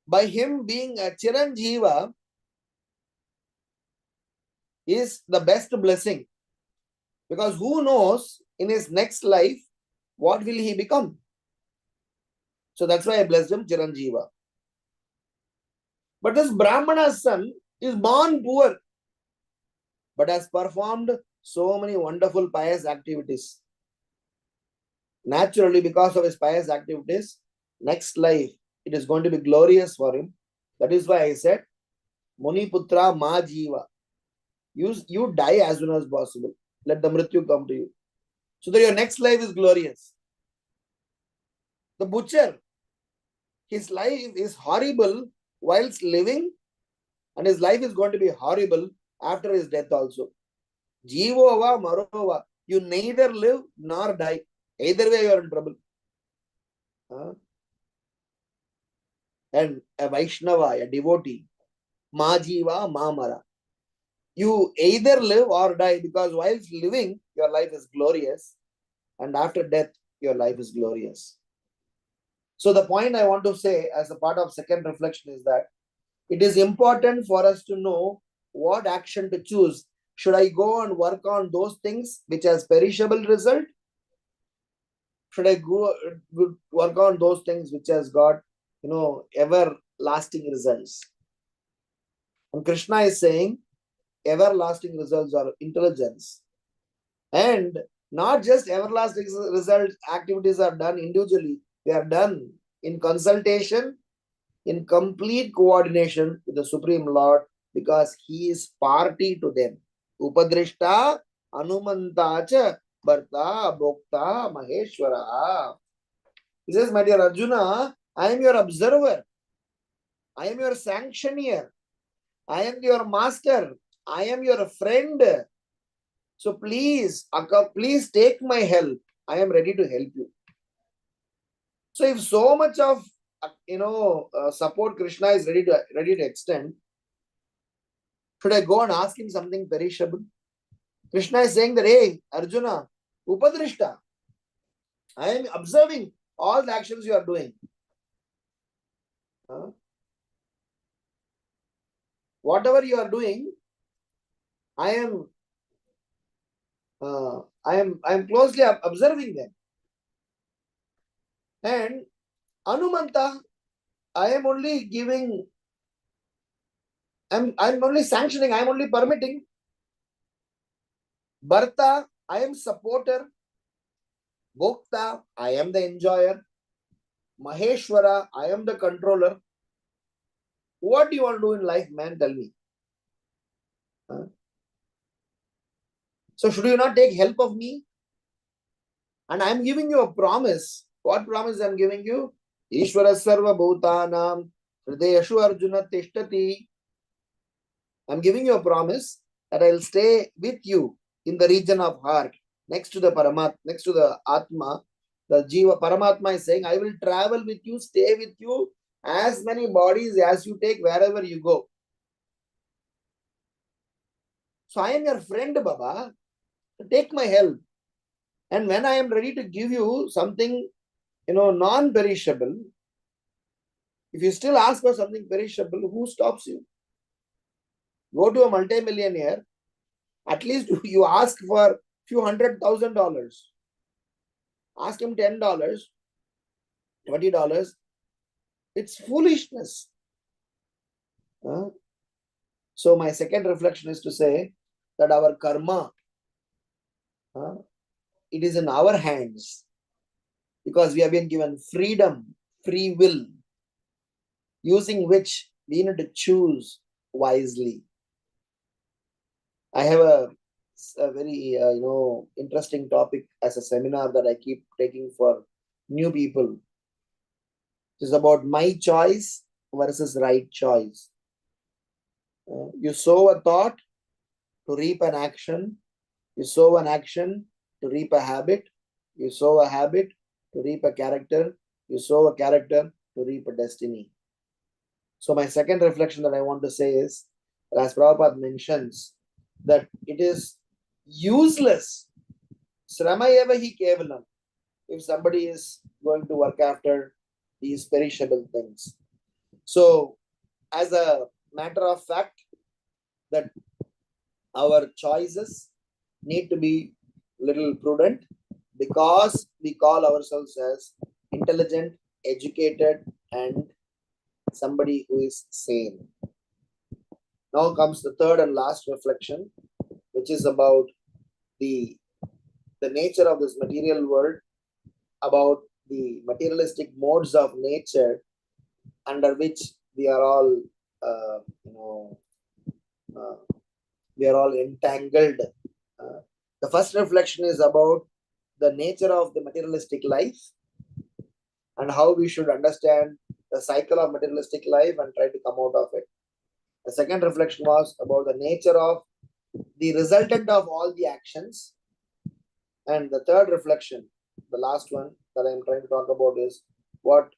[SPEAKER 6] by him being a Chiranjeeva is the best blessing. Because who knows in his next life, what will he become? So that's why I blessed him Chiranjeeva. But this Brahmana's son is born poor, but has performed so many wonderful pious activities. Naturally, because of his pious activities, next life, it is going to be glorious for him. That is why I said, Muni Putra Ma Jiva. You die as soon as possible. Let the Mrityu come to you. So that your next life is glorious. The butcher, his life is horrible whilst living, and his life is going to be horrible after his death also. Jivova Marova. You neither live nor die. Either way, you are in trouble. And a Vaishnava, a devotee, Ma Jiva, Ma Mara. You either live or die, because whilst living, your life is glorious, and after death, your life is glorious. So the point I want to say as a part of second reflection is that it is important for us to know what action to choose. Should I go and work on those things which has perishable result? Should I go work on those things which has got, everlasting results? And Krishna is saying everlasting results are intelligence. And not just everlasting results, activities are done individually. They are done in consultation, in complete coordination with the Supreme Lord, because He is party to them. Upadrishta Anumanta cha Bharta Bhokta Maheshwara. He says, my dear Arjuna, I am your observer. I am your sanctioneer. I am your master. I am your friend. So please take my help. I am ready to help you. So if so much of support Krishna is ready to extend, should I go and ask him something perishable? Krishna is saying that, hey, Arjuna, Upadrishta, I am observing all the actions you are doing. Whatever you are doing, I am closely observing them. And Anumanta, I am only giving, I'm only sanctioning, I am only permitting. Bharta, I am supporter. Bhokta, I am the enjoyer. Maheshwara, I am the controller. What do you want to do in life, man? Tell me. So should you not take help of me? And I am giving you a promise. What promise I am giving you? Ishvara sarva bhutanam hridayashu arjuna tishtati. I am giving you a promise that I will stay with you in the region of heart, next to the Paramatma, next to the Atma. The Jiva Paramatma is saying, I will travel with you, stay with you, as many bodies as you take wherever you go. So I am your friend, Baba. Take my help. And when I am ready to give you something, non-perishable, if you still ask for something perishable, who stops you? Go to a multi-millionaire. At least you ask for few $100,000. Ask him $10. $20, it's foolishness. So my second reflection is to say that our karma, it is in our hands, because we have been given freedom, free will, using which we need to choose wisely. I have a very interesting topic as a seminar that I keep taking for new people. It is about my choice versus right choice. You sow a thought to reap an action. You sow an action to reap a habit. You sow a habit to reap a character. You sow a character to reap a destiny. So my second reflection that I want to say is, as Prabhupada mentions, that it is useless. Srama eva hi kevalam. If somebody is going to work after these perishable things. So, as a matter of fact, that our choices need to be little prudent, because we call ourselves as intelligent, educated, and somebody who is sane. Now comes the third and last reflection, which is about the nature of this material world, about the materialistic modes of nature under which we are all entangled. The first reflection is about the nature of the materialistic life and how we should understand the cycle of materialistic life and try to come out of it. The second reflection was about the nature of the resultant of all the actions. And the third reflection, the last one that I'm trying to talk about, is what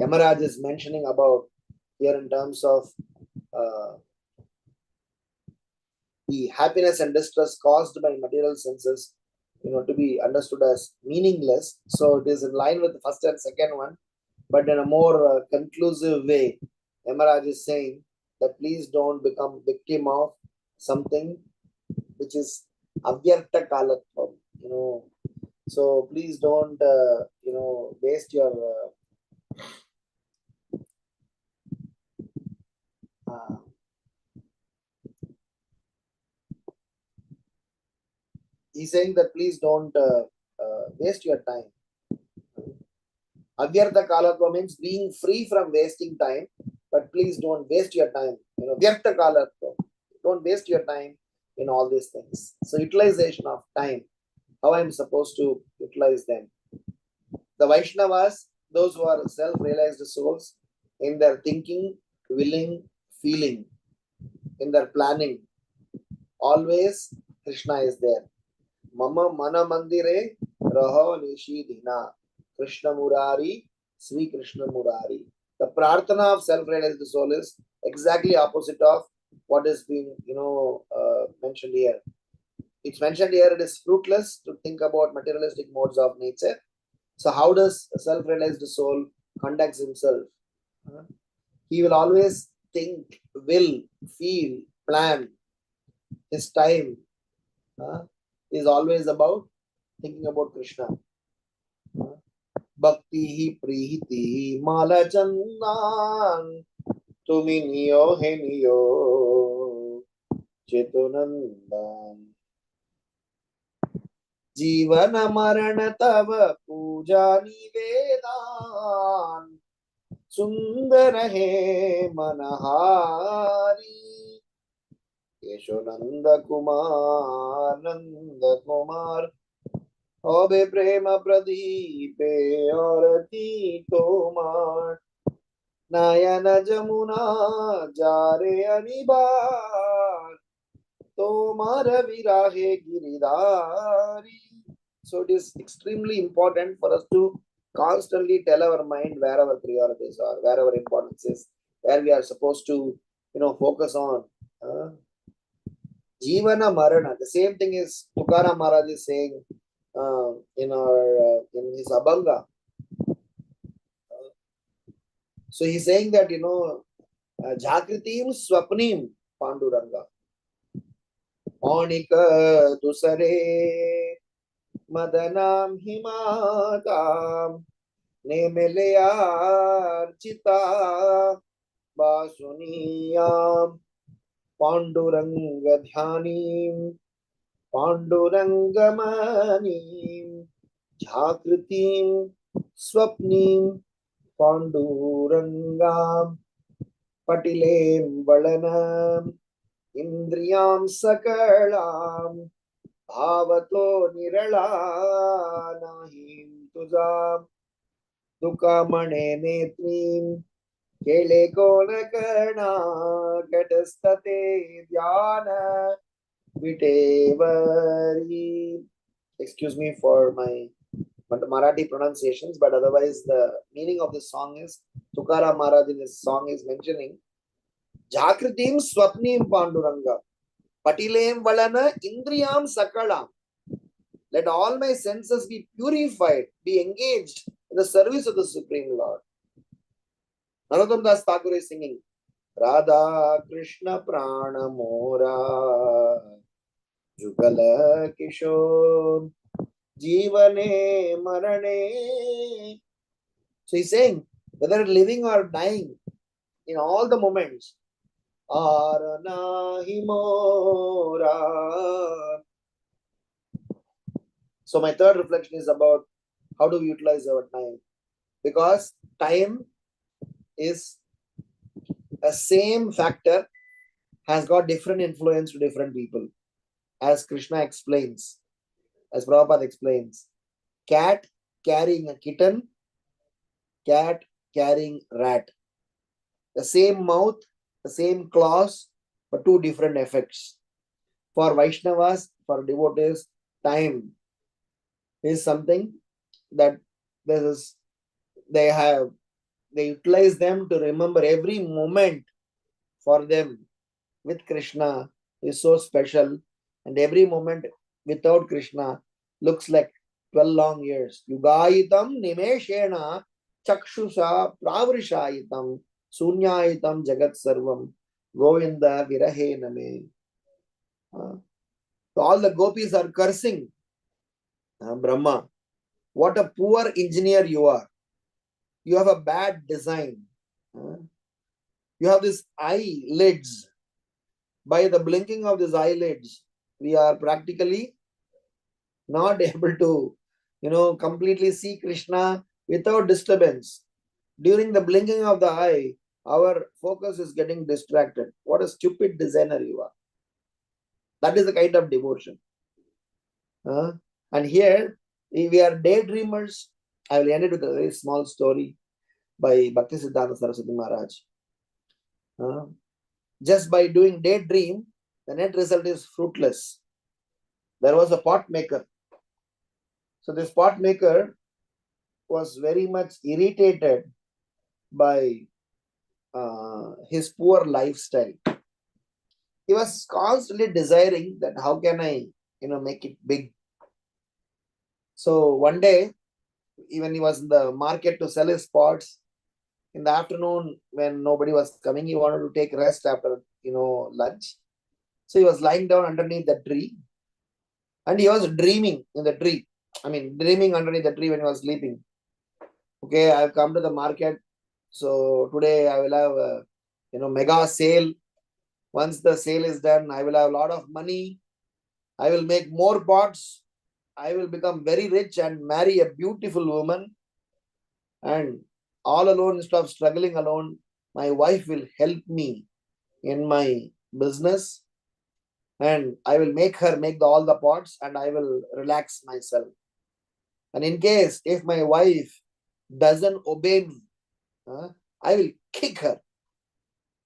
[SPEAKER 6] Yamaraj is mentioning about here in terms of the happiness and distress caused by material senses, to be understood as meaningless. So it is in line with the first and second one, but in a more conclusive way. Yamaraj is saying that please don't become victim of something which is avyartha kalatvam. So please don't waste your he's saying that please don't waste your time. Avyartha kalatva means being free from wasting time, but please don't waste your time. Vyartha kalatva, don't waste your time in all these things. So utilization of time, how I'm supposed to utilize them. The Vaishnavas, those who are self-realized souls, in their thinking, willing, feeling, in their planning, always Krishna is there. Mama mana mandire raho nishidhina Krishna Murari, Sri Krishna Murari. The prarthana of self-realized soul is exactly opposite of what is being mentioned here. It's mentioned here it is fruitless to think about materialistic modes of nature. So how does a self-realized soul conduct himself? He will always think, will, feel, plan. His time is always about thinking about Krishna. Bhakti prihiti mala chandan tumi niyo he niyo chetunandan जीवन मरण तव पूजा निवेदान सुंदर है मनहारी यशोनंद कुमार ओबे प्रेम प्रदीपे औरती तोमार नयन जमुना जारे अनिबार तोमार विराहे Giridhari. So it is extremely important for us to constantly tell our mind where our priorities are, where our importance is, where we are supposed to focus on. Jivana Marana. The same thing is Tukaram Maharaj is saying in his Abhanga. So he's saying that Jakritim Swapnim Panduranga. Onika Dusare Madanam himatam Nemeleyarchita Basuniyam Panduranga Dhyanim Pandurangamanim Jhakritim Swapnim Pandurangam Patilem Valanam Indriyam Sakalam Bhavato Nirala Nahim Tuzam Dukamane Netrim Kele Konakana Katastate Dhyana Vitevari. Excuse me for my Marathi pronunciations, but otherwise the meaning of this song is Tukaram Maharaj in this song is mentioning Jakritim Swapnim Panduranga Patilem Valana Indriyam Sakalam. Let all my senses be purified, be engaged in the service of the Supreme Lord. Narottam Das Thakur is singing Radha Krishna Prana Mora Jugala Kishore Jivane Marane. So he's saying, whether living or dying, in all the moments, Arana Himora. So my third reflection is about how do we utilize our time? Because time is a same factor, has got different influence to different people. As Krishna explains, as Prabhupada explains, cat carrying a kitten, cat carrying rat. The same mouth, the same claws, but two different effects. For Vaishnavas, for devotees, time is something that they utilize them to remember every moment for them with Krishna is so special, and every moment without Krishna looks like 12 long years. Yugayitam nimeshena chakshusha pravrishayitam sunyayitam jagat sarvam govinda virahe name. So all the gopis are cursing Brahma. What a poor engineer you are. You have a bad design. You have these eyelids. By the blinking of these eyelids, we are practically not able to, completely see Krishna without disturbance. During the blinking of the eye, our focus is getting distracted. What a stupid designer you are. That is the kind of devotion. And here, we are daydreamers. I will end it with a very small story by Bhaktisiddhanta Saraswati Maharaj. Just by doing daydream, the net result is fruitless. There was a pot maker. So this pot maker was very much irritated by his poor lifestyle. He was constantly desiring that how can I, make it big. So one day, even he was in the market to sell his pots. In the afternoon, when nobody was coming, he wanted to take rest after, lunch. So he was lying down underneath the tree. And he was dreaming in the tree. Dreaming underneath the tree when he was sleeping. Okay, I've come to the market. So today I will have a, mega sale. Once the sale is done, I will have a lot of money. I will make more pots. I will become very rich and marry a beautiful woman. And all alone, instead of struggling alone, my wife will help me in my business. And I will make her make all the pots and I will relax myself. And in case if my wife doesn't obey me, I will kick her.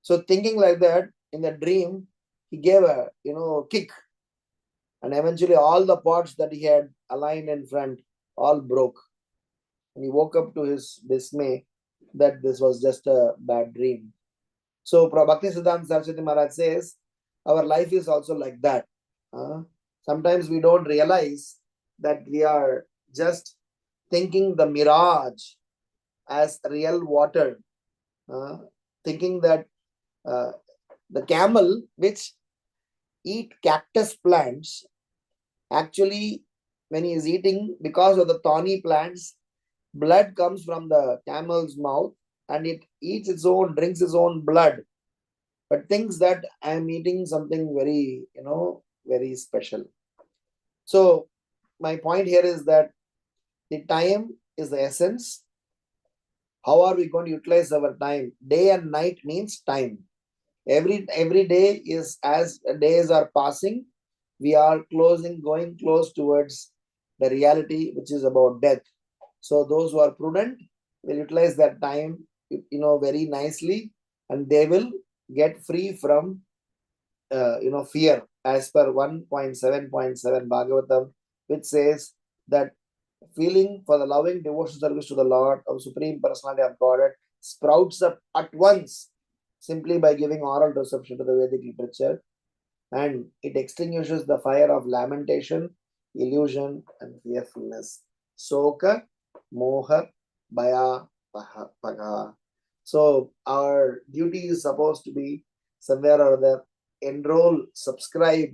[SPEAKER 6] So thinking like that, in the dream, he gave a, kick. And eventually all the pots that he had aligned in front, all broke. And he woke up to his dismay that this was just a bad dream. So Bhaktisiddhanta Saraswati Maharaj says, our life is also like that. Sometimes we don't realize that we are just thinking the mirage as real water. Thinking that the camel which eat cactus plants actually when he is eating, because of the thorny plants, blood comes from the camel's mouth and it eats its own, drinks its own blood, but thinks that I am eating something very, very special. So my point here is that the time is the essence. How are we going to utilize our time? Day and night means time. Every day is, as days are passing, we are going close towards the reality, which is about death. So those who are prudent will utilize that time, very nicely, and they will get free from, fear, as per 1.7.7 Bhagavatam, which says that feeling for the loving devotional service to the Lord of Supreme Personality of Godhead sprouts up at once simply by giving oral reception to the Vedic literature, and it extinguishes the fire of lamentation, illusion, and fearfulness. Soka, moha, bhaya, paga. So our duty is supposed to be somewhere or other enroll, subscribe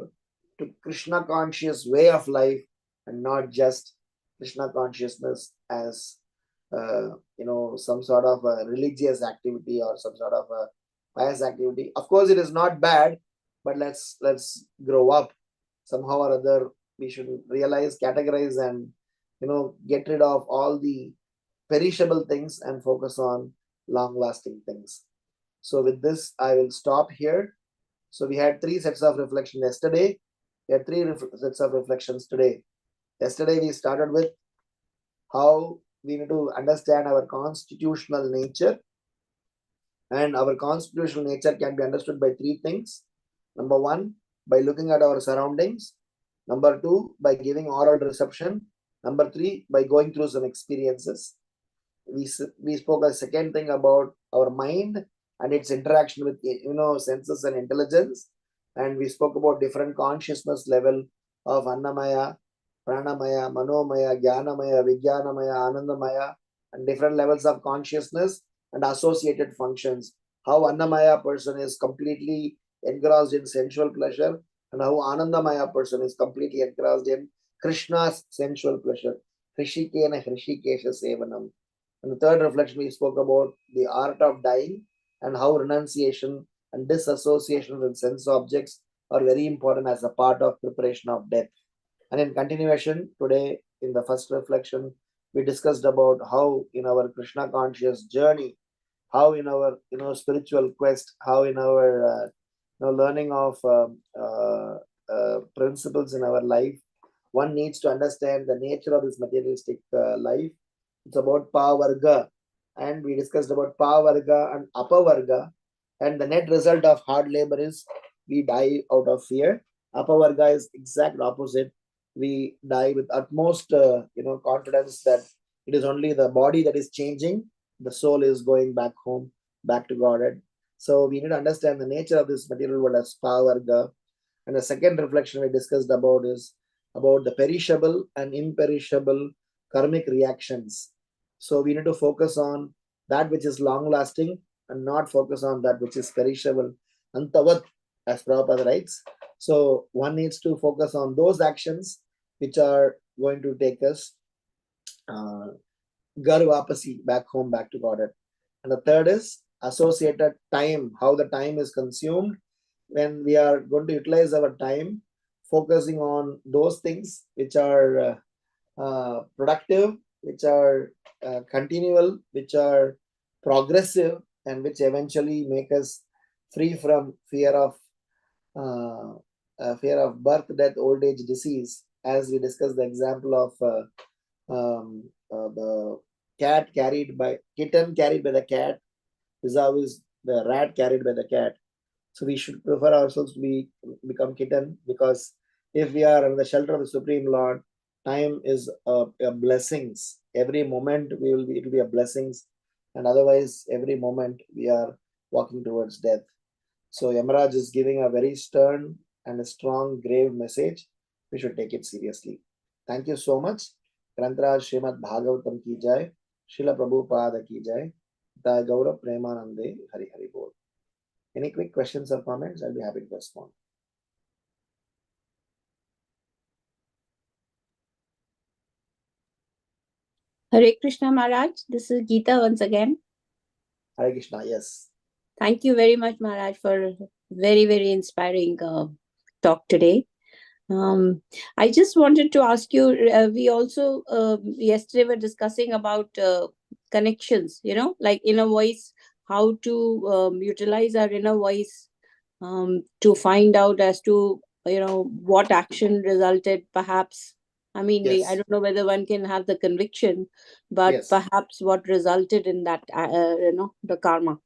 [SPEAKER 6] to Krishna conscious way of life, and not just Krishna consciousness as some sort of a religious activity or some sort of a pious activity. Of course, it is not bad, but let's grow up somehow or other. We should realize, categorize, and get rid of all the perishable things and focus on long-lasting things. So with this, I will stop here. So we had 3 sets of reflection yesterday. We had 3 sets of reflections today. Yesterday we started with how we need to understand our constitutional nature, and our constitutional nature can be understood by 3 things. Number 1, by looking at our surroundings. Number 2, by giving oral reception. Number 3, by going through some experiences. We spoke a second thing about our mind and its interaction with senses and intelligence, and we spoke about different consciousness level of Annamaya, Pranamaya, Manomaya, Jnanamaya, Vijnanamaya, Anandamaya, and different levels of consciousness and associated functions. How Annamaya person is completely engrossed in sensual pleasure, and how Anandamaya person is completely engrossed in Krishna's sensual pleasure. Hrishikena Hrishikesha Sevanam. And the third reflection, we spoke about the art of dying and how renunciation and disassociation with sense objects are very important as a part of preparation of death. And in continuation, today in the first reflection, we discussed about how in our Krishna conscious journey, how in our spiritual quest, how in our learning of principles in our life, one needs to understand the nature of this materialistic life. It's about Pavarga, and we discussed about Pavarga and Apavarga, and the net result of hard labor is we die out of fear. Apavarga is exact opposite. We die with utmost confidence that it is only the body that is changing, the soul is going back home, back to Godhead. So we need to understand the nature of this material world as Pavarga. And the second reflection we discussed about is about the perishable and imperishable karmic reactions. So we need to focus on that which is long lasting and not focus on that which is perishable. Antavat, as Prabhupada writes. So one needs to focus on those actions which are going to take us Garvapasi, back home, back to Godhead. And the third is associated time, how the time is consumed. When we are going to utilize our time, focusing on those things which are productive, which are continual, which are progressive, and which eventually make us free from fear of birth, death, old age, disease. As we discussed the example of the kitten carried by the cat, vis-a-vis the rat carried by the cat. So we should prefer ourselves to become kitten, because if we are under the shelter of the Supreme Lord, time is a blessings. Every moment it will be a blessings, and otherwise every moment we are walking towards death. So Yamaraj is giving a very stern and a strong, grave message. We should take it seriously. Thank you so much. Grantaraj Srimad Bhagavatam ki jai, Srila Prabhupada ki jai, Da Gaurav Premanande, Hari Hari Bol. Any quick questions or comments? I'll be happy to respond.
[SPEAKER 4] Hare Krishna Maharaj, this is Geeta once again.
[SPEAKER 6] Hare Krishna, yes.
[SPEAKER 4] Thank you very much, Maharaj, for very, very inspiring talk today. I just wanted to ask you, we also yesterday were discussing about connections, like inner voice, how to utilize our inner voice to find out as to, what action resulted, perhaps. I mean,
[SPEAKER 6] Yes.
[SPEAKER 4] I don't know whether one can have the conviction, but
[SPEAKER 6] Yes.
[SPEAKER 4] perhaps what resulted in that, the karma.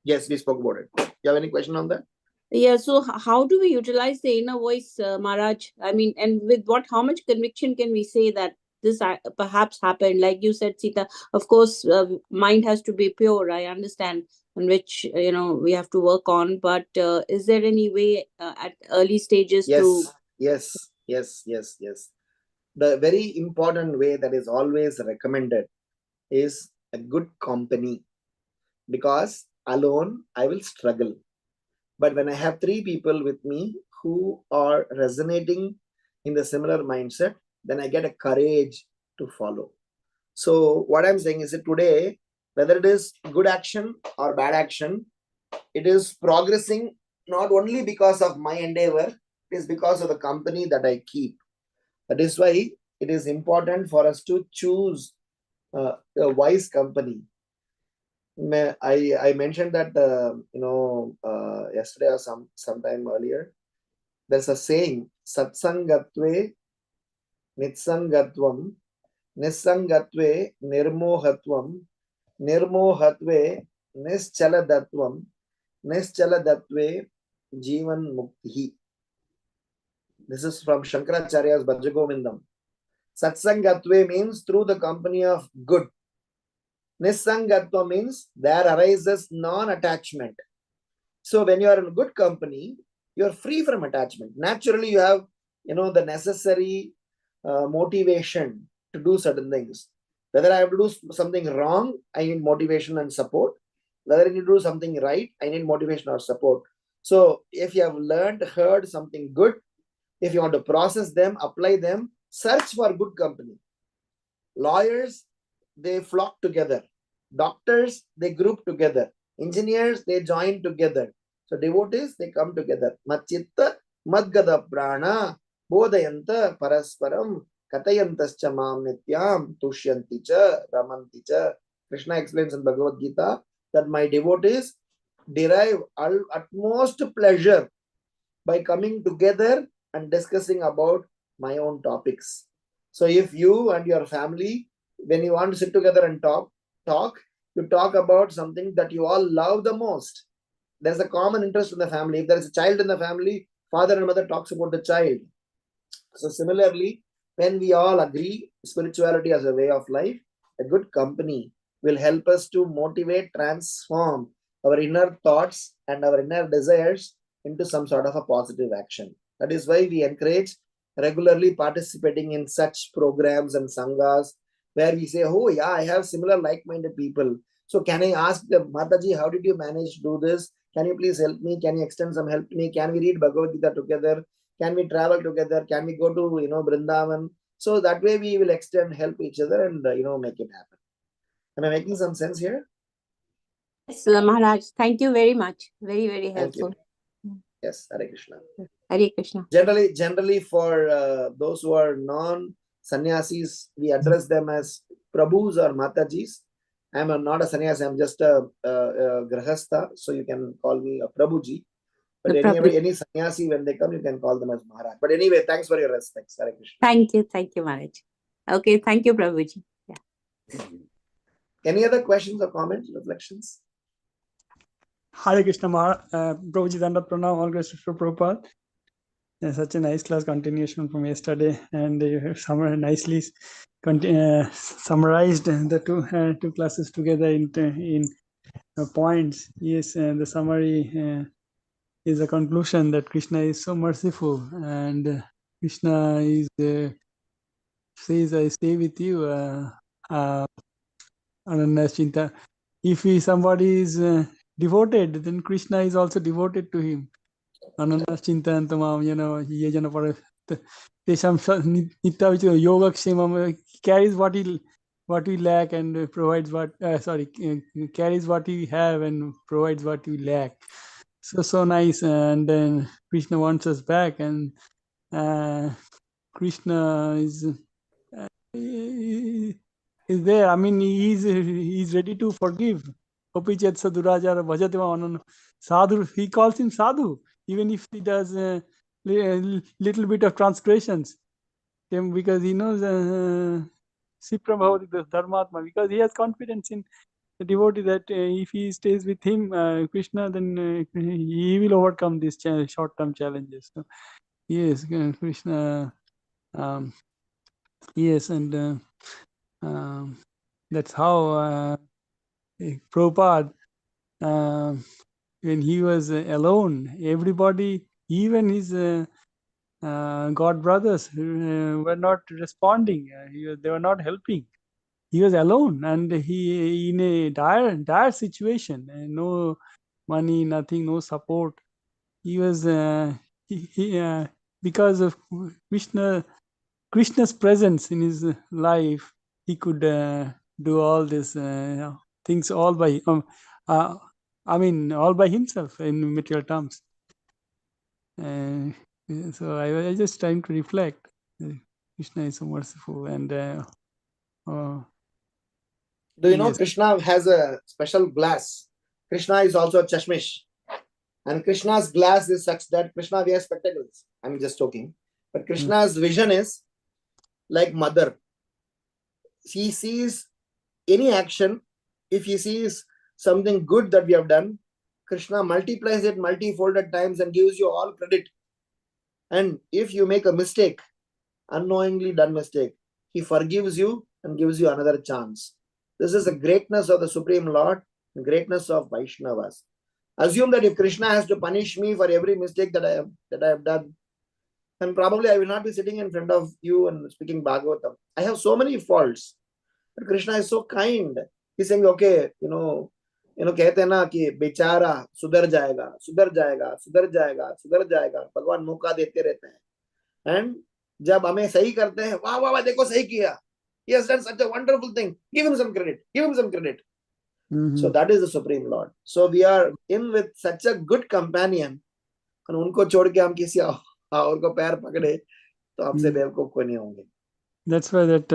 [SPEAKER 6] Yes, we spoke about it. You have any question on that?
[SPEAKER 4] Yeah, so how do we utilize the inner voice, Maharaj? I mean, and with how much conviction can we say that this perhaps happened? Like you said, Sita, of course, mind has to be pure, I understand, and which, we have to work on. But is there any way at early stages to...
[SPEAKER 6] Yes. The very important way that is always recommended is a good company, because alone I will struggle. But when I have 3 people with me who are resonating in the similar mindset, then I get a courage to follow. So what I'm saying is that today, whether it is good action or bad action, it is progressing not only because of my endeavor, it is because of the company that I keep. That is why it is important for us to choose a wise company. I mentioned that yesterday or sometime earlier. There's a saying: Satsangatve Nitsangatvam, Nisangatve Nirmohatvam, Nirmohatve Nischaladatvam, Nischaladatve Jivan Mukti. This is from Shankaracharya's Bhajagovindam. Satsangatve means through the company of good. Nisangatva means there arises non-attachment. So when you are in good company, you are free from attachment. Naturally, you have the necessary motivation to do certain things. Whether I have to do something wrong, I need motivation and support. Whether I need to do something right, I need motivation or support. So if you have learned, heard something good, if you want to process them, apply them, search for good company. Lawyers, they flock together. Doctors, they group together. Engineers, they join together. So devotees, they come together. Machitta madgada prana bodhayanta parasparam katayantascha mam nityam tushyanti cha ramanti cha. Krishna explains in Bhagavad Gita that my devotees derive utmost pleasure by coming together and discussing about my own topics. So if you and your family, when you want to sit together and talk, you talk about something that you all love the most. There's a common interest in the family. If there is a child in the family, father and mother talks about the child. So similarly, when we all agree spirituality as a way of life, a good company will help us to motivate, transform our inner thoughts and our inner desires into some sort of a positive action. That is why we encourage regularly participating in such programs and sanghas where we say, oh yeah, I have similar like-minded people. So can I ask the Mataji, how did you manage to do this? Can you please help me? Can you extend some help to me? Can we read Bhagavad Gita together? Can we travel together? Can we go to, Vrindavan? So that way we will extend, help each other and, make it happen. Am I making some sense here?
[SPEAKER 4] Yes, Maharaj. Thank you very much. Very, very helpful.
[SPEAKER 6] Yes, Hare Krishna.
[SPEAKER 4] Hare Krishna.
[SPEAKER 6] Generally for those who are non-sannyasis, we address them as Prabhus or Matajis. I am not a sannyasi, I am just a grahastha, so you can call me a Prabhuji. But any sannyasi, when they come, you can call them as Maharaj. But anyway, thanks for your respects. Hare Krishna.
[SPEAKER 4] Thank you, Maharaj. Okay, thank you, Prabhuji. Yeah.
[SPEAKER 6] Any other questions or comments, reflections?
[SPEAKER 7] Hare Krishna Maharaj, Prabhuji Dandat Pranam, all grace to Prabhupada. Such a nice class continuation from yesterday, and you have nicely summarized the two classes together in points. Yes, the summary is a conclusion that Krishna is so merciful, and Krishna is says, "I stay with you." Ananda Chinta. If somebody is devoted, then Krishna is also devoted to him. Ananda Chinta and Tamam, ye jana tesham nitya yogakshemam, carries what we lack and provides what carries what we have and provides what we lack. So nice. And then Krishna wants us back, and Krishna is there. I mean, he's ready to forgive. Kopichet sadhurajar bhajateva anana. Sadhu, he calls him sadhu, even if he does little bit of transgressions, because he knows Sipra Bhavati Dharmatma, because he has confidence in the devotee that if he stays with him, Krishna, then he will overcome these short-term challenges. So, yes, Krishna. Yes, and that's how Prabhupada, when he was alone, everybody, even his God brothers, were not responding. They were not helping. He was alone, and he in a dire situation. No money, nothing, no support. He was because of Krishna's presence in his life, he could do all these things all by all by himself in material terms. So I was just trying to reflect. Krishna is so merciful, and
[SPEAKER 6] do you know
[SPEAKER 7] yes.
[SPEAKER 6] Krishna has a special glass? Krishna is also a chashmish, and Krishna's glass is such that Krishna wears spectacles. I'm just joking, but Krishna's vision is like mother. He sees any action. If he sees something good that we have done, Krishna multiplies it multi-folded times and gives you all credit. And if you make a mistake, unknowingly done mistake, he forgives you and gives you another chance. This is the greatness of the Supreme Lord, the greatness of Vaishnavas. Assume that if Krishna has to punish me for every mistake that I have done, then probably I will not be sitting in front of you and speaking Bhagavatam. I have so many faults, but Krishna is so kind. He's saying, okay, कहते हैं ना कि बेचारा सुधर जाएगा, सुधर जाएगा, सुधर जाएगा, सुधर जाएगा. भगवान मौका देते रहते हैं. And जब हमें सही करते हैं, वाह वाह वाह, देखो सही किया. He has done such a wonderful thing. Give him some credit. Give him some credit. So that is the Supreme Lord. So we are in with such a good companion. And उनको छोड़ के हम किसी और को पैर पकड़े तो हमसे बेवकूफ कोई नहीं होंगे.
[SPEAKER 7] That's why that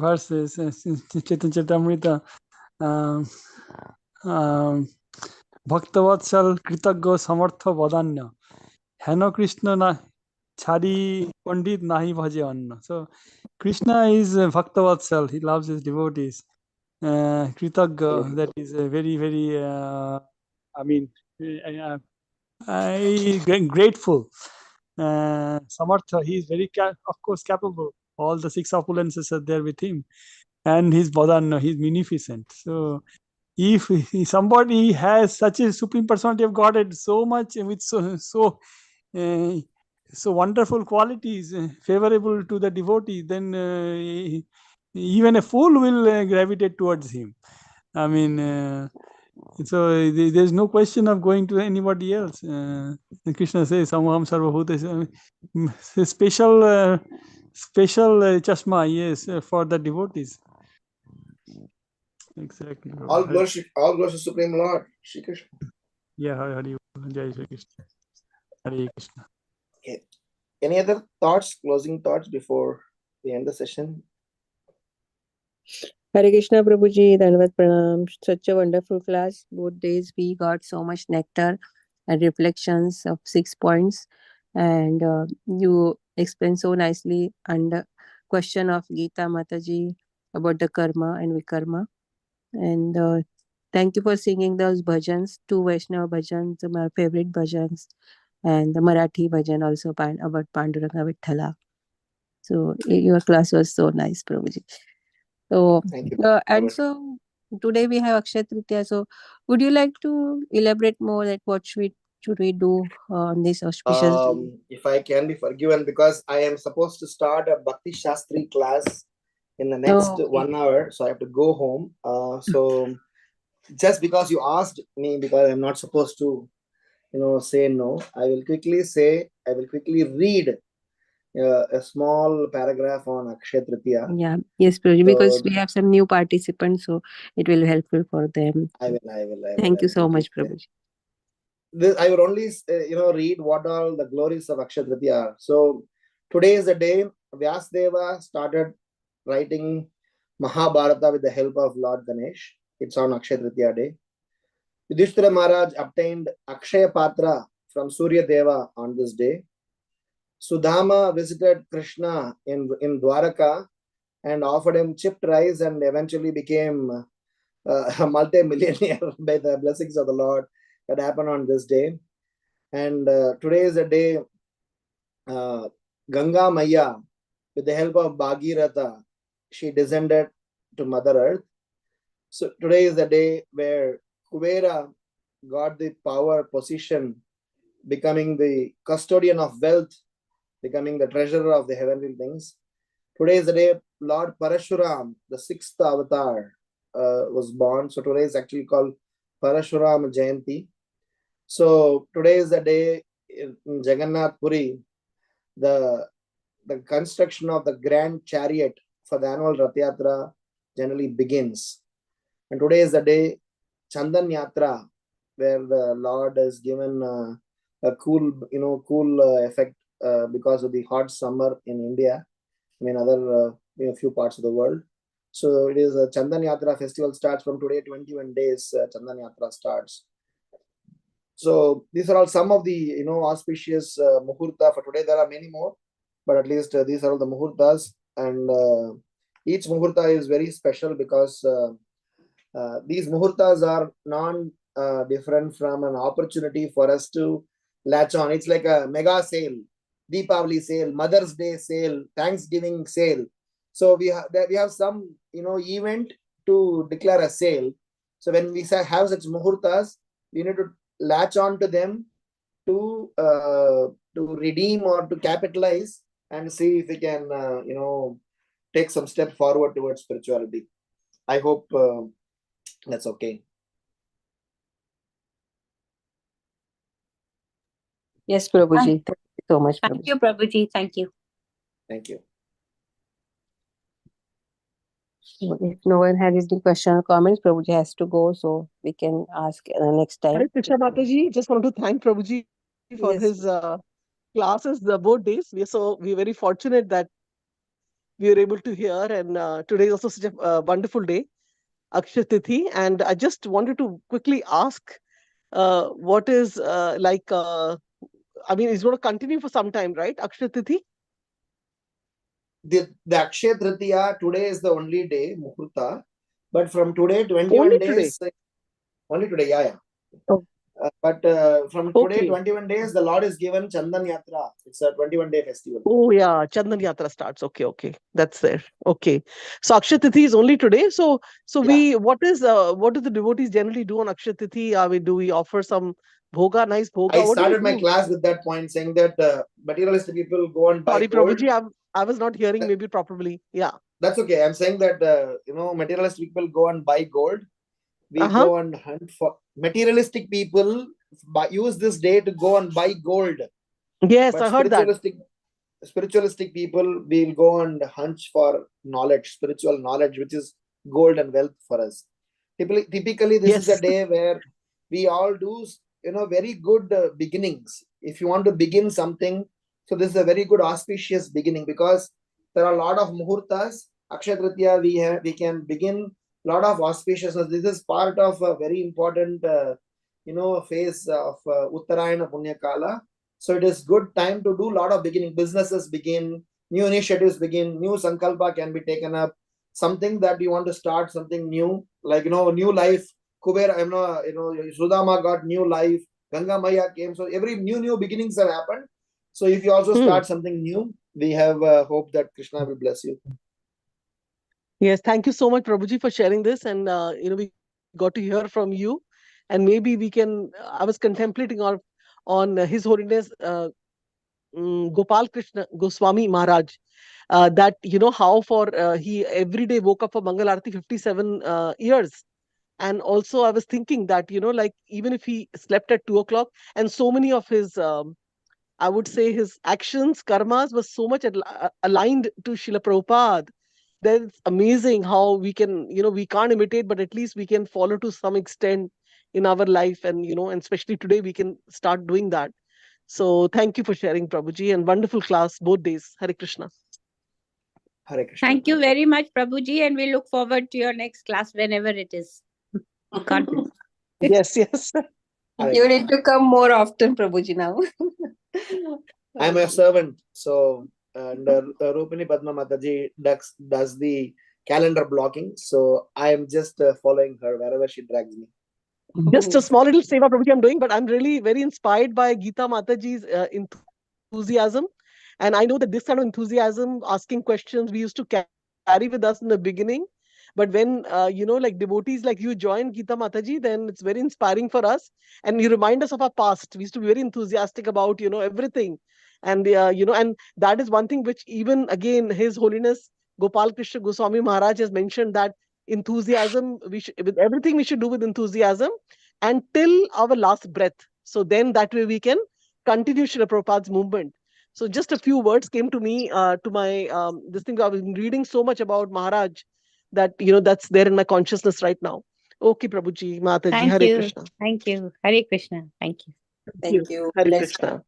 [SPEAKER 7] verse is Chaitanya Charitamrita. Bhaktavatsal Kritagya Samartha Vadanya Heno Krishna na Chari Pandit Nahi Bhaje Anna. So Krishna is Bhaktavatsal. He loves his devotees. Kritagya, that is very, very grateful. Samartha, he is very of course capable. All the six opulences are there with him, and his Vadanya, he's munificent. So if somebody has such a supreme personality of Godhead, so much with so wonderful qualities favorable to the devotee, then even a fool will gravitate towards him. I mean, so there's no question of going to anybody else. Krishna says, "Samaham sarvabhuteshu." Special chashma, yes, for the devotees. Exactly.
[SPEAKER 6] All glory to Supreme Lord, Shri Krishna.
[SPEAKER 7] Yeah, Hari Jai Shri Krishna. Hare Krishna.
[SPEAKER 6] Okay. Any other thoughts, closing thoughts before we end the session?
[SPEAKER 1] Hare Krishna Prabhuji, Dhanavad Pranam. Such a wonderful class. Both days we got so much nectar and reflections of 6 points. And you explained so nicely under question of Gita Mataji about the karma and vikarma. And thank you for singing those bhajans, 2 Vaishnava bhajans, my favorite bhajans, and the Marathi bhajan also about Panduranga Vithala. So your class was so nice, Prabhuji. So,
[SPEAKER 6] Thank you.
[SPEAKER 1] and so today we have Akshay Tritiya. So would you like to elaborate more, like what should we do on this auspicious day?
[SPEAKER 6] If I can be forgiven, because I am supposed to start a Bhakti Shastri class in the next 1 hour, so I have to go home. So just because you asked me, because I'm not supposed to say no, I will quickly read a small paragraph on Akshaya Tritiya.
[SPEAKER 1] Yeah, yes, Prabhuji,
[SPEAKER 6] So
[SPEAKER 1] because we have some new participants, so it will be helpful for them.
[SPEAKER 6] I will.
[SPEAKER 1] Thank you
[SPEAKER 6] I'll
[SPEAKER 1] so
[SPEAKER 6] quickly
[SPEAKER 1] much,
[SPEAKER 6] say.
[SPEAKER 1] Prabhuji.
[SPEAKER 6] I will only read what all the glories of Akshaya Tritiya are. So today is the day Vyasdeva started writing Mahabharata with the help of Lord Ganesh. It's on Akshaya Tritiya day. Yudhishthira Maharaj obtained Akshaya Patra from Surya Deva on this day. Sudama visited Krishna in Dwaraka and offered him chipped rice and eventually became a multi-millionaire by the blessings of the Lord. That happened on this day. And today is the day Ganga Maya, with the help of Bhagirata, she descended to Mother Earth. So today is the day where Kubera got the power position, becoming the custodian of wealth, becoming the treasurer of the heavenly things. Today is the day Lord Parashuram, the sixth avatar, was born. So today is actually called Parashuram Jayanti. So today is the day in Jagannath Puri, the construction of the grand chariot for the annual Rath Yatra generally begins. And today is the day Chandan Yatra, where the Lord has given a cool effect because of the hot summer in India. I mean, other few parts of the world. So it is a Chandan Yatra festival starts from today. 21 days Chandan Yatra starts. So these are all some of the auspicious muhurta for today. There are many more, but at least these are all the muhurtas, and each muhurta is very special because these muhurtas are non-different from an opportunity for us to latch on. It's like a mega sale, Deepavali sale, Mother's Day sale, Thanksgiving sale. So we have some event to declare a sale. So when we have such muhurtas, we need to latch on to them to redeem or to capitalize and see if we can take some step forward towards spirituality. I hope that's okay.
[SPEAKER 1] Yes, Prabhuji. Thank you so much,
[SPEAKER 4] Thank
[SPEAKER 1] Prabhuji.
[SPEAKER 4] you, Prabhuji. Thank you.
[SPEAKER 6] Thank you.
[SPEAKER 1] So if no one has any question or comments, Prabhuji has to go, so we can ask next time.
[SPEAKER 2] Hare Krishna Mataji, just want to thank Prabhuji for
[SPEAKER 1] Yes.
[SPEAKER 2] his classes, both days. We're very fortunate that we were able to hear, and today is also such a wonderful day, Akshaya Tithi. And I just wanted to quickly ask, what is I mean, it's going to continue for some time, right? Akshaya Tithi?
[SPEAKER 6] The Akshaya Tritiya today is the only day, Muhurta. But from today, 21
[SPEAKER 2] Only
[SPEAKER 6] days. Only today, yeah.
[SPEAKER 2] Oh.
[SPEAKER 6] But from today,
[SPEAKER 2] Okay.
[SPEAKER 6] 21 days, the Lord is given Chandan Yatra. It's a 21-day festival.
[SPEAKER 2] Oh, yeah. Chandan Yatra starts. Okay. That's there. Okay. So Akshaya Tithi is only today. So
[SPEAKER 6] Yeah.
[SPEAKER 2] what do the devotees generally do on Akshaya Tithi? Do we offer some bhoga, nice bhoga?
[SPEAKER 6] I
[SPEAKER 2] What do we
[SPEAKER 6] started my
[SPEAKER 2] do?
[SPEAKER 6] class with that point, saying that materialistic people go and buy
[SPEAKER 2] Sorry,
[SPEAKER 6] gold.
[SPEAKER 2] Prabhuji, I was not hearing maybe properly. Yeah.
[SPEAKER 6] That's okay. I'm saying that materialistic people go and buy gold. We go and hunt for materialistic people. Use this day to go and buy gold.
[SPEAKER 2] Yes,
[SPEAKER 6] But
[SPEAKER 2] I heard that.
[SPEAKER 6] spiritualistic people will go and hunt for knowledge, spiritual knowledge, which is gold and wealth for us. Typically, this is a day where we all do very good beginnings. If you want to begin something, so this is a very good auspicious beginning, because there are a lot of muhurtas. Akshaya Tritiya, we can begin a lot of auspiciousness. This is part of a very important phase of Uttarayana Punya Kala. So it is good time to do a lot of beginning. Businesses begin, new initiatives begin, new sankalpa can be taken up. Something that you want to start, something new, like new life. Kubera, Sudama got new life. Ganga Maya came. So every new beginnings have happened. So if you also start something new, we have hope that Krishna will bless you.
[SPEAKER 2] Yes, thank you so much, Prabhuji, for sharing this. And we got to hear from you, and maybe we can. I was contemplating on His Holiness Gopal Krishna Goswami Maharaj, that how he every day woke up for Mangal Arati 57 years. And also I was thinking that like even if he slept at 2 o'clock, and so many of his I would say his actions, karmas, was so much aligned to Srila Prabhupada. That's amazing how we can, we can't imitate, but at least we can follow to some extent in our life. And, and especially today, we can start doing that. So thank you for sharing, Prabhuji, and wonderful class both days. Hare Krishna.
[SPEAKER 6] Hare Krishna.
[SPEAKER 4] Thank you very much, Prabhuji, and we look forward to your next class whenever it is. Can't wait.
[SPEAKER 2] Yes, yes.
[SPEAKER 1] You need to come more often, Prabhuji, now.
[SPEAKER 6] I'm a servant, so and Rupini Padma Mataji does the calendar blocking, so I am just following her wherever she drags me.
[SPEAKER 2] Just a small little seva, Prabhuji, I'm doing, but I'm really very inspired by Geeta Mataji's enthusiasm. And I know that this kind of enthusiasm, asking questions, we used to carry with us in the beginning. But when, like devotees like you join Geeta Mataji, then it's very inspiring for us. And you remind us of our past. We used to be very enthusiastic about, everything. And, and that is one thing which even, again, His Holiness Gopal Krishna Goswami Maharaj has mentioned, that enthusiasm, with everything we should do with enthusiasm until our last breath. So then that way we can continue Srila Prabhupada's movement. So just a few words came to me, to my, this thing, I was reading so much about Maharaj that, that's there in my consciousness right now. Okay, Prabhuji, Mataji,
[SPEAKER 4] Thank
[SPEAKER 2] Hare
[SPEAKER 4] you.
[SPEAKER 2] Krishna.
[SPEAKER 4] Thank you. Hare Krishna. Thank you.
[SPEAKER 1] Thank you.
[SPEAKER 2] Hare
[SPEAKER 1] Let's
[SPEAKER 2] Krishna.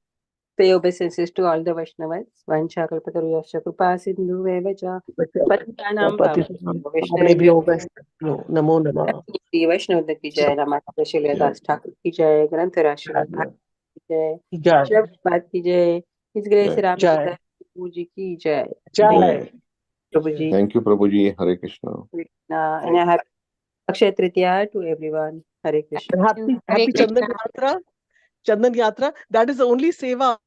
[SPEAKER 1] pay obeisances to all the Vaishnavas. Vancha kalpataruyasya kripa sindhu vevacha patitanam
[SPEAKER 2] Vaishnavyo Namo Namah.
[SPEAKER 1] Vaishnava ki jai, Ramakanta Shilya Das Thakur ki jai, Granthara Srimad Bhagavatam ki jai,
[SPEAKER 2] Jai.
[SPEAKER 1] Srila Prabhupada ki jai, His Grace
[SPEAKER 2] Jai.
[SPEAKER 1] Ramdas Prabhuji ki jai.
[SPEAKER 2] Jai.
[SPEAKER 1] Prabhuji.
[SPEAKER 3] Thank you, Prabhuji. Hare Krishna.
[SPEAKER 1] And I have Akshay Tritiya to everyone. Hare Krishna.
[SPEAKER 2] Happy Chandan Yatra. Chandan Yatra. That is the only seva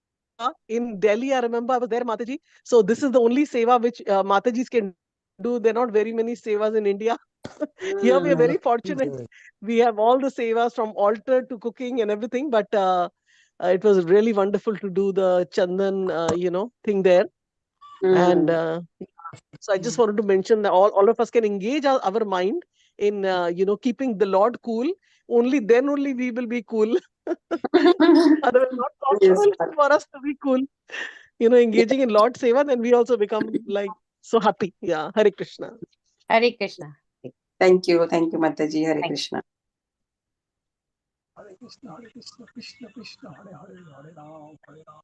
[SPEAKER 2] in Delhi. I remember I was there, Mataji. So this is the only seva which Matajis can do. There are not very many sevas in India. Here we are very fortunate. We have all the sevas from altar to cooking and everything. But it was really wonderful to do the Chandan, thing there. And so I just wanted to mention that all of us can engage our mind in, keeping the Lord cool. Only then only we will be cool. Otherwise, not possible for us to be cool. Engaging in Lord Seva, then we also become like so happy. Yeah, Hare Krishna.
[SPEAKER 4] Hare Krishna.
[SPEAKER 1] Thank you, Mataji. Hare Krishna.
[SPEAKER 7] Hare Krishna, Krishna Krishna, Hare Hare, Hare Ram, Hare Ram.